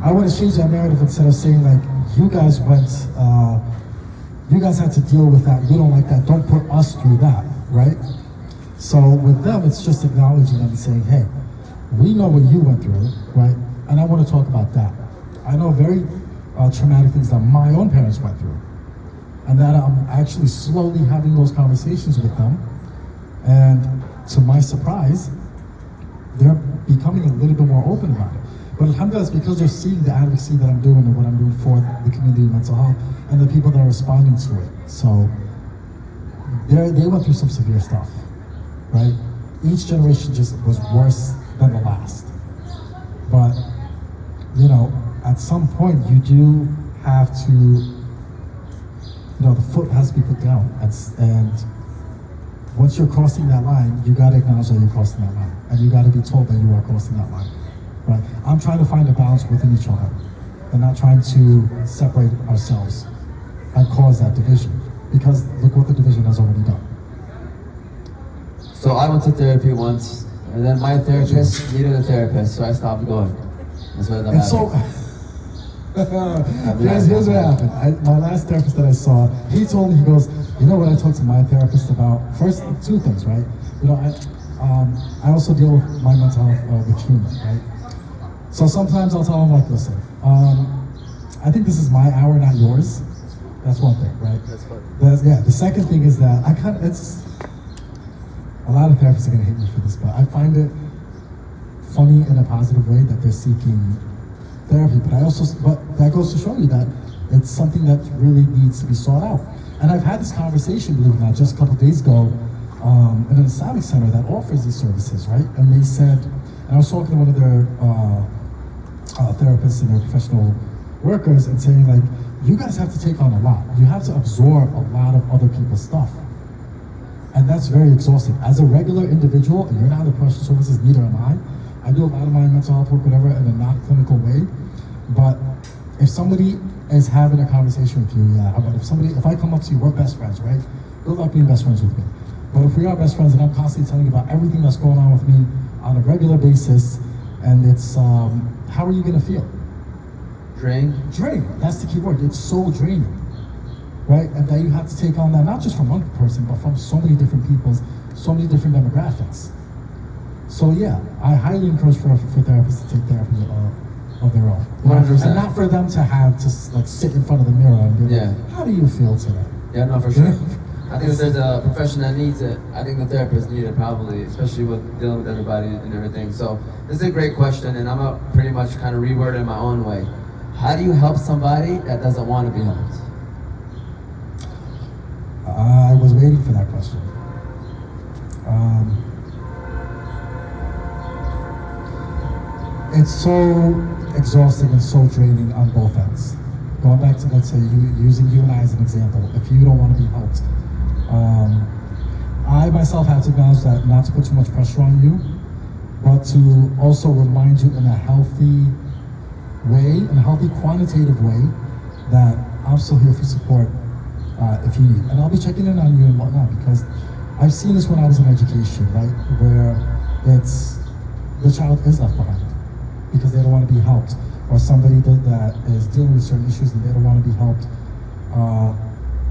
I want to change that narrative instead of saying like, you guys had to deal with that, we don't like that, don't put us through that, right? So with them, it's just acknowledging them and saying, hey, we know what you went through, right? And I want to talk about that. I know very traumatic things that my own parents went through. And that I'm actually slowly having those conversations with them. And to my surprise, they're becoming a little bit more open about it. But alhamdulillah, it's because they're seeing the advocacy that I'm doing and what I'm doing for the community of mental health and the people that are responding to it. So they went through some severe stuff, right? Each generation just was worse than the last. But, you know, at some point you do have to, the foot has to be put down. And once you're crossing that line, you gotta acknowledge that you're crossing that line. And you gotta be told that you are crossing that line, right? I'm trying to find a balance within each other and not trying to separate ourselves and cause that division. Because look what the division has already done. So I went to therapy once, and then my therapist needed a therapist, so I stopped going. That's what happened. So, here's what happened. My last therapist that I saw, he told me, he goes, you know what I talked to my therapist about? First, two things, right? I also deal with my mental health with humor, right? So sometimes I'll tell him like, listen, I think this is my hour, not yours. That's one thing, right? That's fun. The second thing is that it's a lot of therapists are gonna hate me for this, but I find it funny in a positive way that they're seeking therapy. But that goes to show you that it's something that really needs to be sought out. And I've had this conversation, believe it or not, just a couple of days ago in an Islamic center that offers these services, right? And they said, and I was talking to one of their therapists and their professional workers and saying like, you guys have to take on a lot. You have to absorb a lot of other people's stuff. And that's very exhausting. As a regular individual, and you're not in the professional services, neither am I. I do a lot of my mental health work, whatever, in a non-clinical way. But if somebody is having a conversation with you, if I come up to you, we're best friends, right? Good luck being best friends with me. But if we are best friends and I'm constantly telling you about everything that's going on with me on a regular basis, and it's, how are you gonna feel? Drained? Drained, that's the key word. It's so draining, right? And that you have to take on that, not just from one person, but from so many different peoples, so many different demographics. So yeah, I highly encourage for therapists to take therapy of their own. 100%. And not for them to have to like sit in front of the mirror and be like, how do you feel today? Yeah, no, for sure. I think if there's a profession that needs it, I think the therapist need it probably, especially with dealing with everybody and everything. So this is a great question, and I'm gonna pretty much kind of reword it in my own way. How do you help somebody that doesn't want to be helped? I was waiting for that question. It's so exhausting and so draining on both ends. Going back to, let's say, using you and I as an example, if you don't want to be helped, I myself have to acknowledge that not to put too much pressure on you, but to also remind you in a healthy way, in a healthy quantitative way, that I'm still here for support if you need. And I'll be checking in on you and whatnot, because I've seen this when I was in education, right? Where it's, the child is left behind because they don't want to be helped, or somebody that is dealing with certain issues and they don't want to be helped,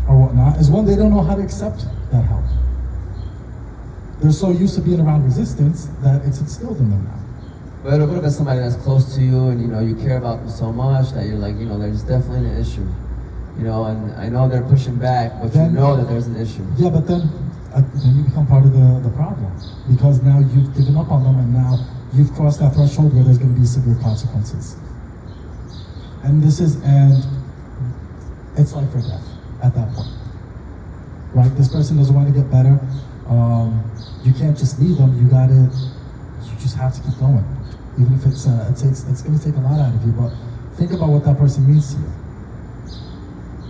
or whatnot, is one, they don't know how to accept that help. they're so used to being around resistance that it's instilled in them now. But what if it's somebody that's close to you and you care about them so much that you're like, there's definitely an issue. And I know they're pushing back, but you know that there's an issue. Yeah, but then you become part of the problem, because now you've given up on them and now you've crossed that threshold where there's going to be severe consequences. And it's life or death at that point, right? This person doesn't want to get better. You can't just leave them. You just have to keep going, even if it's going to take a lot out of you. But think about what that person means to you,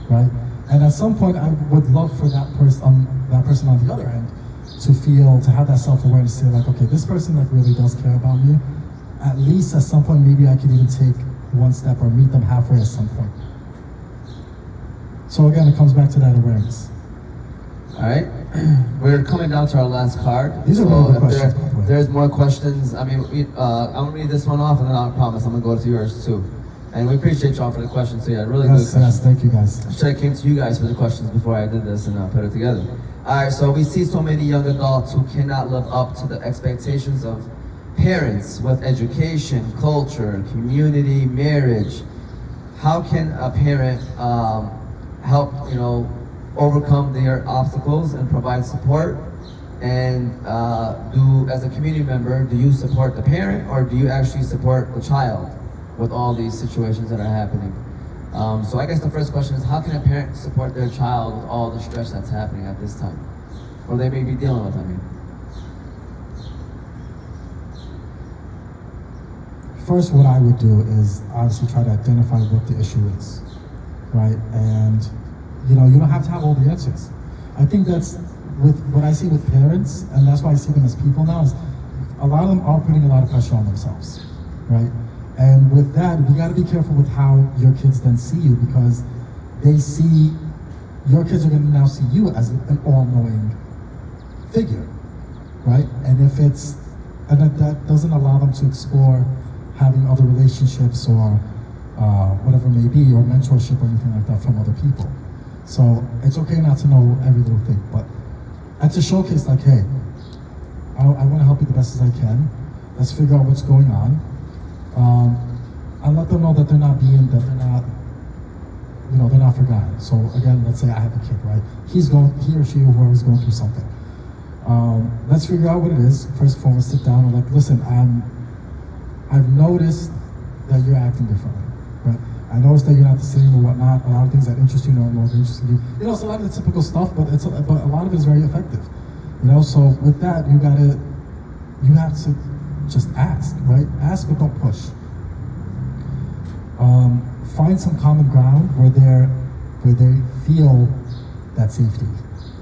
right? And at some point, I would love for that person on the other end to have that self-awareness, to say like, okay, this person really does care about me. At least at some point, maybe I could even take one step or meet them halfway at some point. So again, it comes back to that awareness. All right, we're coming down to our last card. These are really good questions, by the way. There's more questions. I'm gonna read this one off, and then I promise I'm gonna go to yours too. And we appreciate y'all for the questions. So yeah, really good questions. Yes, thank you guys. I should have came to you guys for the questions before I did this and put it together. All right, so we see so many young adults who cannot live up to the expectations of parents with education, culture, community, marriage. How can a parent help, overcome their obstacles and provide support? And as a community member, do you support the parent or do you actually support the child with all these situations that are happening? So I guess the first question is, how can a parent support their child with all the stress that's happening at this time? Or they may be dealing with, First, what I would do is obviously try to identify what the issue is, right? And you don't have to have all the answers. I think that's with what I see with parents, and that's why I see them as people now, is a lot of them are putting a lot of pressure on themselves, right? And with that, you got to be careful with how your kids then see you, because your kids are going to now see you as an all-knowing figure, right? And that doesn't allow them to explore having other relationships or whatever it may be, or mentorship or anything like that from other people. So it's okay not to know every little thing, and to showcase like, hey, I want to help you the best as I can. Let's figure out what's going on. And let them know that they're not forgotten. So again, let's say I have a kid, right? He or she or whoever's going through something. Let's figure out what it is. First and foremost, sit down and like, listen, I've noticed that you're acting differently, right? I noticed that you're not the same or whatnot. A lot of things that interest you no longer interest you. It's a lot of the typical stuff, but a lot of it is very effective. So with that, you have to just ask, right? Ask but don't push. Find some common ground where they feel that safety,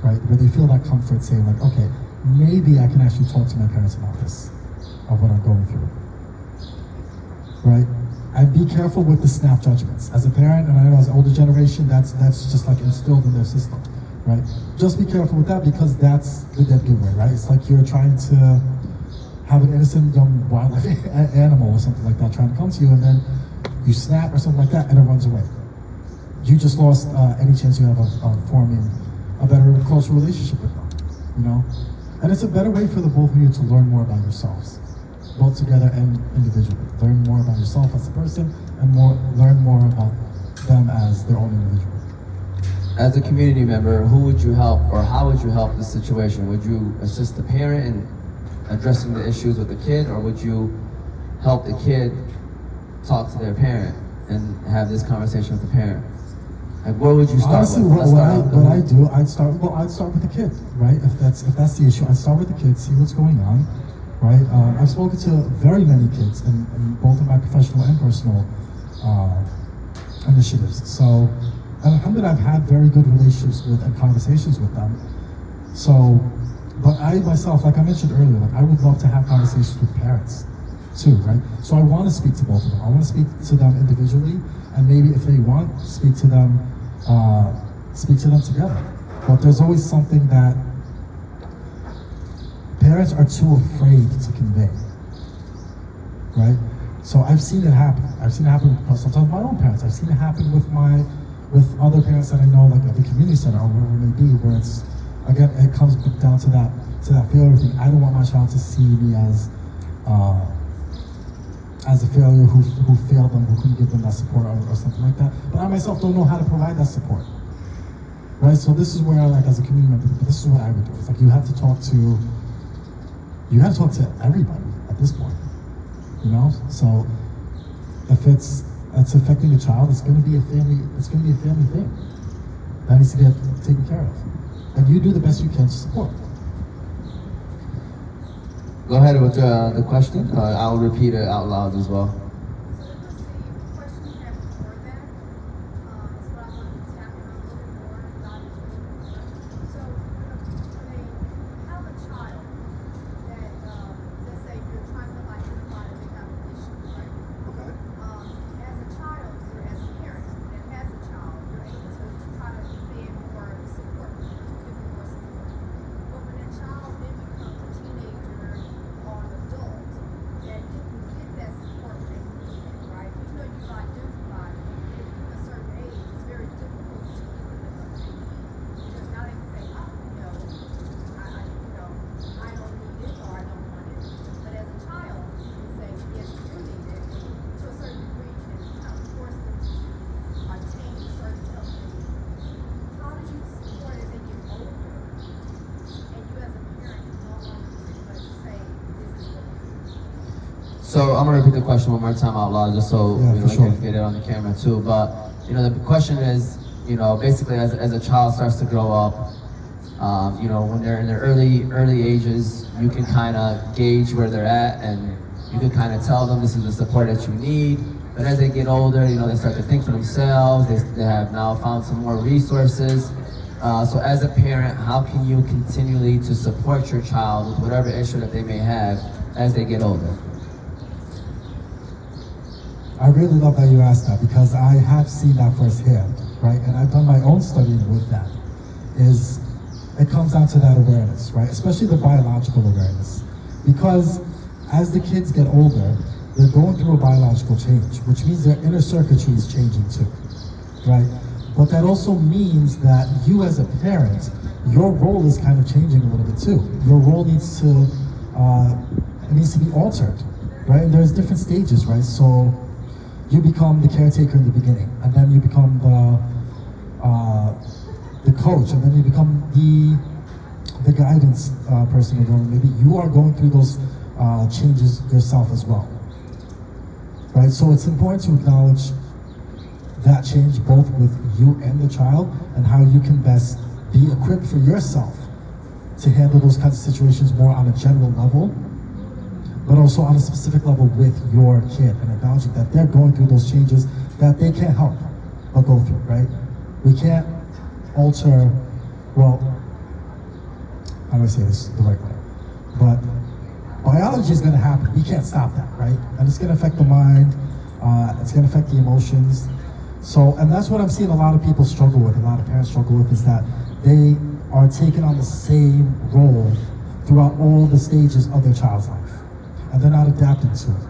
right? Where they feel that comfort, saying like, okay, maybe I can actually talk to my parents about this, of what I'm going through, right? And be careful with the snap judgments. As a parent, and I know as an older generation, that's just like instilled in their system, right? Just be careful with that, because that's the dead giveaway, right? It's like you're trying to have an innocent young wildlife animal or something like that trying to come to you, and then you snap or something like that, and it runs away. You just lost any chance you have of forming a better, closer relationship with them, And it's a better way for the both of you to learn more about yourselves, both together and individually. Learn more about yourself as a person, and learn more about them as their own individual. As a community member, who would you help, or how would you help this situation? Would you assist the parent in addressing the issues with the kid, or would you help the kid talk to their parent and have this conversation with the parent? Like, where would you start? Honestly, what I do, I'd start with the kid, right? If that's the issue, I'd start with the kid, see what's going on, right? I've spoken to very many kids, in both of my professional and personal initiatives. So, alhamdulillah, I've had very good relationships with and conversations with them. So, but I myself, like I mentioned earlier, like I would love to have conversations with parents too, right? So I want to speak to both of them. I want to speak to them individually, and maybe if they want, speak to them together. But there's always something that parents are too afraid to convey, right? So I've seen it happen. I've seen it happen sometimes with my own parents. I've seen it happen with other parents that I know, like at the community center or wherever it may be, where it's, again, it comes down to that to that failure thing. I don't want my child to see me as a failure who failed them, who couldn't give them that support or something like that. But I myself don't know how to provide that support. Right? So this is where, like, as a community member, this is what I would do. It's like you have to talk to everybody at this point. You know? So if it's affecting a child, it's gonna be a family thing. That needs to get taken care of. And you do the best you can to support. Go ahead with the question. I'll repeat it out loud as well. So I'm gonna repeat the question one more time out loud, just so we can get it on the camera too. But the question is, basically as a child starts to grow up, when they're in their early ages, you can kind of gauge where they're at, and you can kind of tell them this is the support that you need. But as they get older, they start to think for themselves. They have now found some more resources. So as a parent, how can you continually to support your child with whatever issue that they may have as they get older? I really love that you asked that, because I have seen that firsthand, right? And I've done my own studying with that. It comes down to that awareness, right? Especially the biological awareness. Because as the kids get older, they're going through a biological change, which means their inner circuitry is changing too, right? But that also means that you as a parent, your role is kind of changing a little bit too. Your role needs to be altered, right? And there's different stages, right? So you become the caretaker in the beginning, and then you become the coach, and then you become the guidance person. Maybe you are going through those changes yourself as well, right? So it's important to acknowledge that change both with you and the child, and how you can best be equipped for yourself to handle those kinds of situations more on a general level, but also on a specific level with your kid, and acknowledging that they're going through those changes that they can't help but go through, right? We can't alter, well, how do I say this the right way? But biology is gonna happen. We can't stop that, right? And it's gonna affect the mind, it's gonna affect the emotions. So, and that's what I'm seeing a lot of people struggle with, a lot of parents struggle with, is that they are taking on the same role throughout all the stages of their child's life, and they're not adapting to it,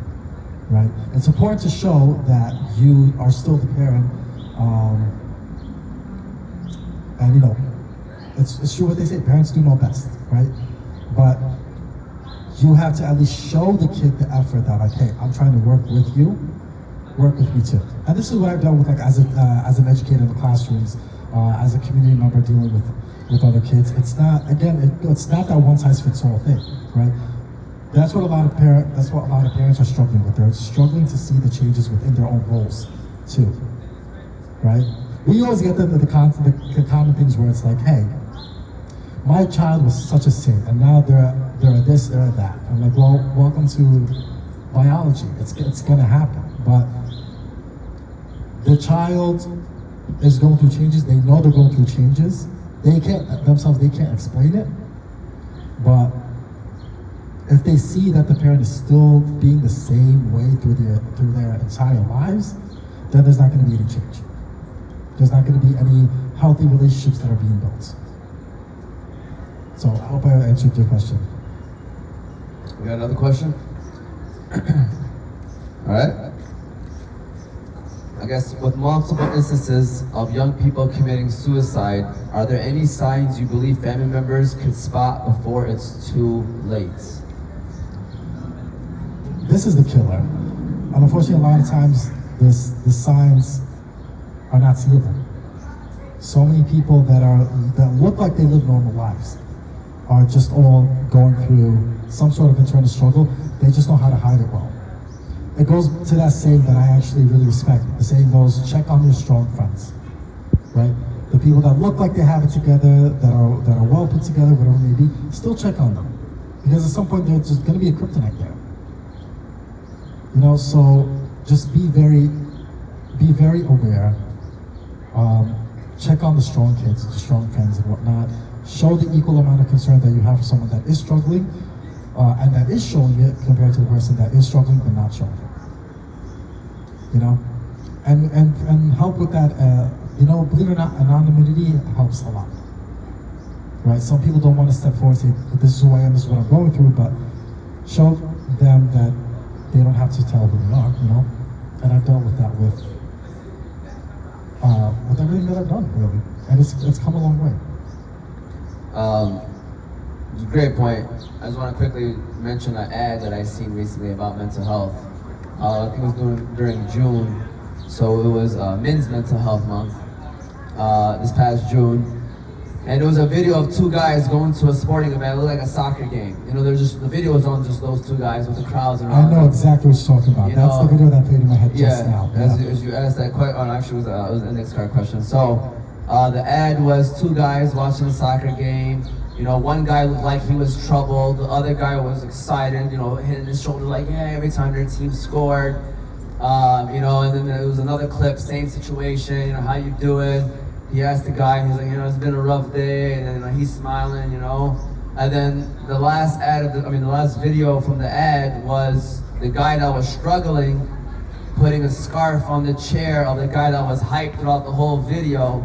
right? It's important to show that you are still the parent, and it's true what they say, parents do know best, right? But you have to at least show the kid the effort that, like, hey, I'm trying to work with you, work with me too. And this is what I've done with, like, as an educator in the classrooms, as a community member dealing with other kids. It's not, again, it's not that one size fits all thing, right? That's what a lot of parents are struggling with. They're struggling to see the changes within their own roles too, right? We always get the common things where it's like, hey, my child was such a saint, and now they're a this, they're a that. I'm like, well, welcome to biology. It's gonna happen. But the child is going through changes. They know they're going through changes. They can't explain it. But if they see that the parent is still being the same way through their entire lives, then there's not going to be any change. There's not going to be any healthy relationships that are being built. So I hope I answered your question. We got another question? All right. I guess with multiple instances of young people committing suicide, are there any signs you believe family members could spot before it's too late? This is the killer. And unfortunately, a lot of times, the signs are not seeable. So many people that look like they live normal lives are just all going through some sort of internal struggle. They just know how to hide it well. It goes to that saying that I actually really respect. The saying goes, check on your strong friends, right? The people that look like they have it together, that are well put together, whatever it may be, still check on them. Because at some point there's just gonna be a kryptonite there. You know, so just be very aware. Check on the strong kids, the strong friends and whatnot. Show the equal amount of concern that you have for someone that is struggling, and that is showing it compared to the person that is struggling but not showing it. You know, and help with that. You know, believe it or not, anonymity helps a lot. Right? Some people don't want to step forward and say, "This is who I am. This is what I'm going through," but show them that they don't have to tell who they are. You know, and I've dealt with that with everything that I've done, really, and it's come a long way. Great point. I just want to quickly mention an ad that I seen recently about mental health. I think it was during June, so it was Men's Mental Health Month this past June, and it was a video of two guys going to a sporting event. It looked like a soccer game. You know, the video was on just those two guys with the crowds around. I know exactly what you're talking about. That's the video that played in my head just now. As you asked that question, actually it was an index card question. So the ad was two guys watching a soccer game. You know, one guy looked like he was troubled. The other guy was excited, you know, hitting his shoulder like, yeah, every time their team scored. You know, and then there was another clip, same situation, you know, how you doing? He asked the guy, he's like, you know, it's been a rough day, and then he's smiling, you know. And then the last the last video from the ad was the guy that was struggling, putting a scarf on the chair of the guy that was hyped throughout the whole video.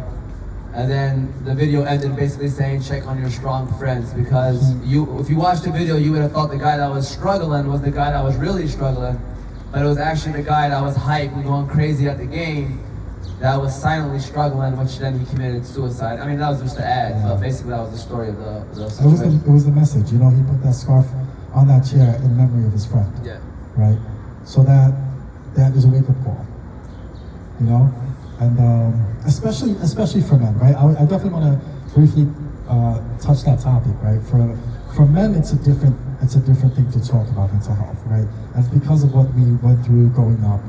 And then the video ended basically saying, check on your strong friends, because if you watched the video, you would have thought the guy that was struggling was the guy that was really struggling, but it was actually the guy that was hyped and going crazy at the game that was silently struggling, which then he committed suicide. I mean, that was just the ad, but basically that was the story of the situation. It was the message, you know, he put that scarf on that chair in memory of his friend. Yeah. Right? So that is a wake-up call, you know? And especially for men, right? I definitely want to briefly touch that topic, right? For men, it's a different thing to talk about mental health, right? And it's because of what we went through growing up,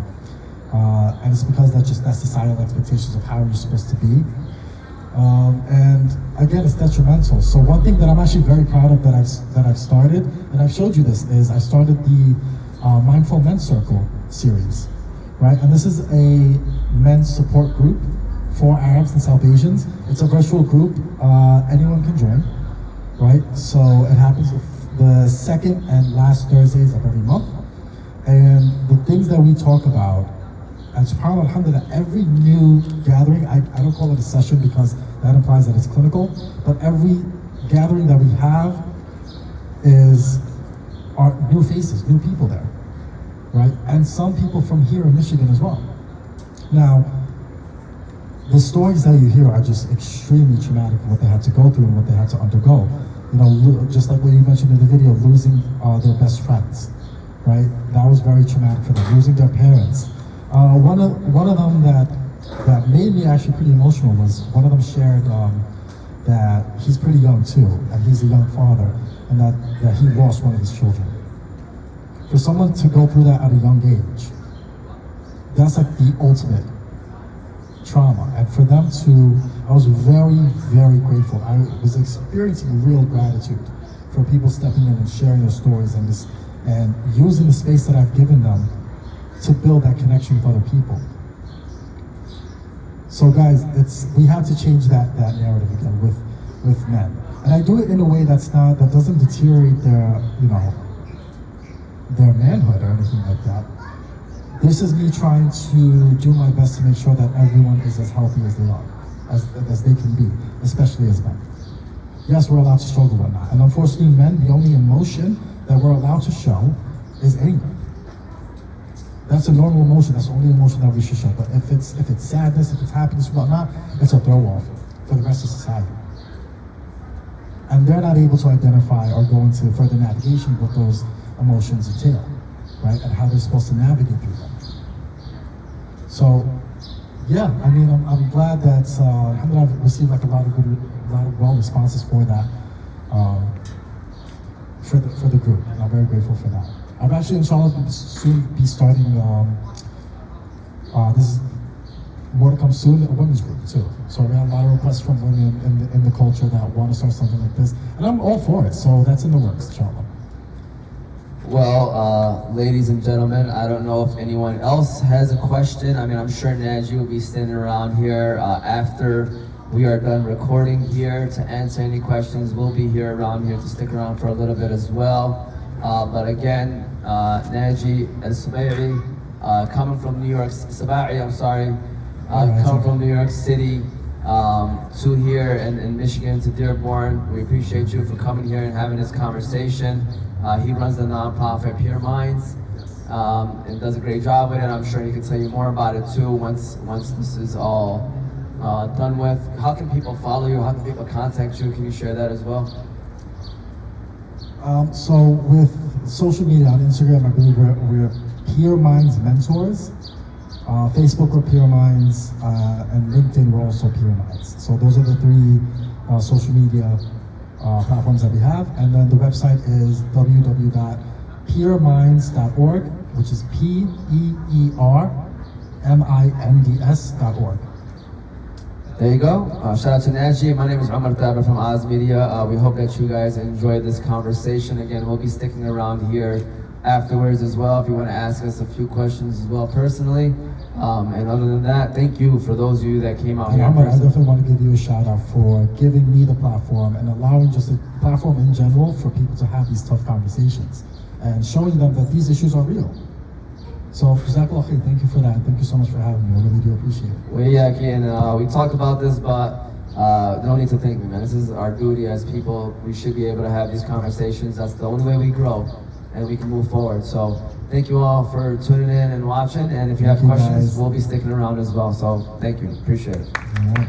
and it's because that's societal expectations of how you're supposed to be. And again, it's detrimental. So one thing that I'm actually very proud of that I've started, and I've showed you this, is I started the Mindful Men Circle series. Right, and this is a men's support group for Arabs and South Asians. It's a virtual group, anyone can join, right? So it happens the second and last Thursdays of every month. And the things that we talk about, and subhanAllah, alhamdulillah, every new gathering, I don't call it a session because that implies that it's clinical, but every gathering that we have are new faces, new people there. Right? And some people from here in Michigan as well. Now, the stories that you hear are just extremely traumatic, what they had to go through and what they had to undergo. You know, just like what you mentioned in the video, losing their best friends, right? That was very traumatic for them, losing their parents. One of them that made me actually pretty emotional was one of them shared that he's pretty young too, and he's a young father, and that he lost one of his children. For someone to go through that at a young age, that's like the ultimate trauma. And for them I was very, very grateful. I was experiencing real gratitude for people stepping in and sharing their stories and using the space that I've given them to build that connection with other people. So guys, we have to change that narrative again with men. And I do it in a way that doesn't deteriorate their manhood or anything like that. This is me trying to do my best to make sure that everyone is as healthy as they are, as they can be, especially as men. Yes, we're allowed to struggle or not. And unfortunately, men, the only emotion that we're allowed to show is anger. That's a normal emotion. That's the only emotion that we should show. But if it's sadness, if it's happiness, whatnot, it's a throw off for the rest of society. And they're not able to identify or go into further navigation what those emotions entail, right? And how they're supposed to navigate through them. So, yeah, I mean, I'm glad that I've received like a lot of well responses for that, for the group, and I'm very grateful for that. I've actually, inshallah, soon be starting. This is more to come soon. A women's group too. So we have a lot of requests from women in the culture that want to start something like this, and I'm all for it. So that's in the works, inshallah. Well, ladies and gentlemen, I don't know if anyone else has a question. I mean, I'm sure Nagi will be standing around here after we are done recording here to answer any questions. We'll be here around here to stick around for a little bit as well. But again, Nagi Alsubai, coming from New York, coming from New York City to here in Michigan, to Dearborn. We appreciate you for coming here and having this conversation. He runs the nonprofit Pure Minds and does a great job with it. I'm sure he can tell you more about it too once this is all done with. How can people follow you? How can people contact you? Can you share that as well? So with social media on Instagram, I believe we're Pure Minds Mentors. Facebook we're Pure Minds, and LinkedIn we're also Pure Minds. So those are the three social media platforms that we have. And then the website is www.peerminds.org, which is PEERMINDS.org. There you go. Shout out to Nagi. My name is Umar Taba from Oz Media. We hope that you guys enjoyed this conversation. Again, we'll be sticking around here afterwards as well if you want to ask us a few questions as well personally. And other than that, thank you for those of you that came out here. I definitely want to give you a shout out for giving me the platform and allowing just a platform in general for people to have these tough conversations and showing them that these issues are real. So, Jazakallah khair, thank you for that. Thank you so much for having me. I really do appreciate it. Well, yeah, and we talked about this, but no need to thank me, man. This is our duty as people. We should be able to have these conversations. That's the only way we grow and we can move forward. So thank you all for tuning in and watching. And if you have questions, we'll be sticking around as well. So thank you. Appreciate it. All right.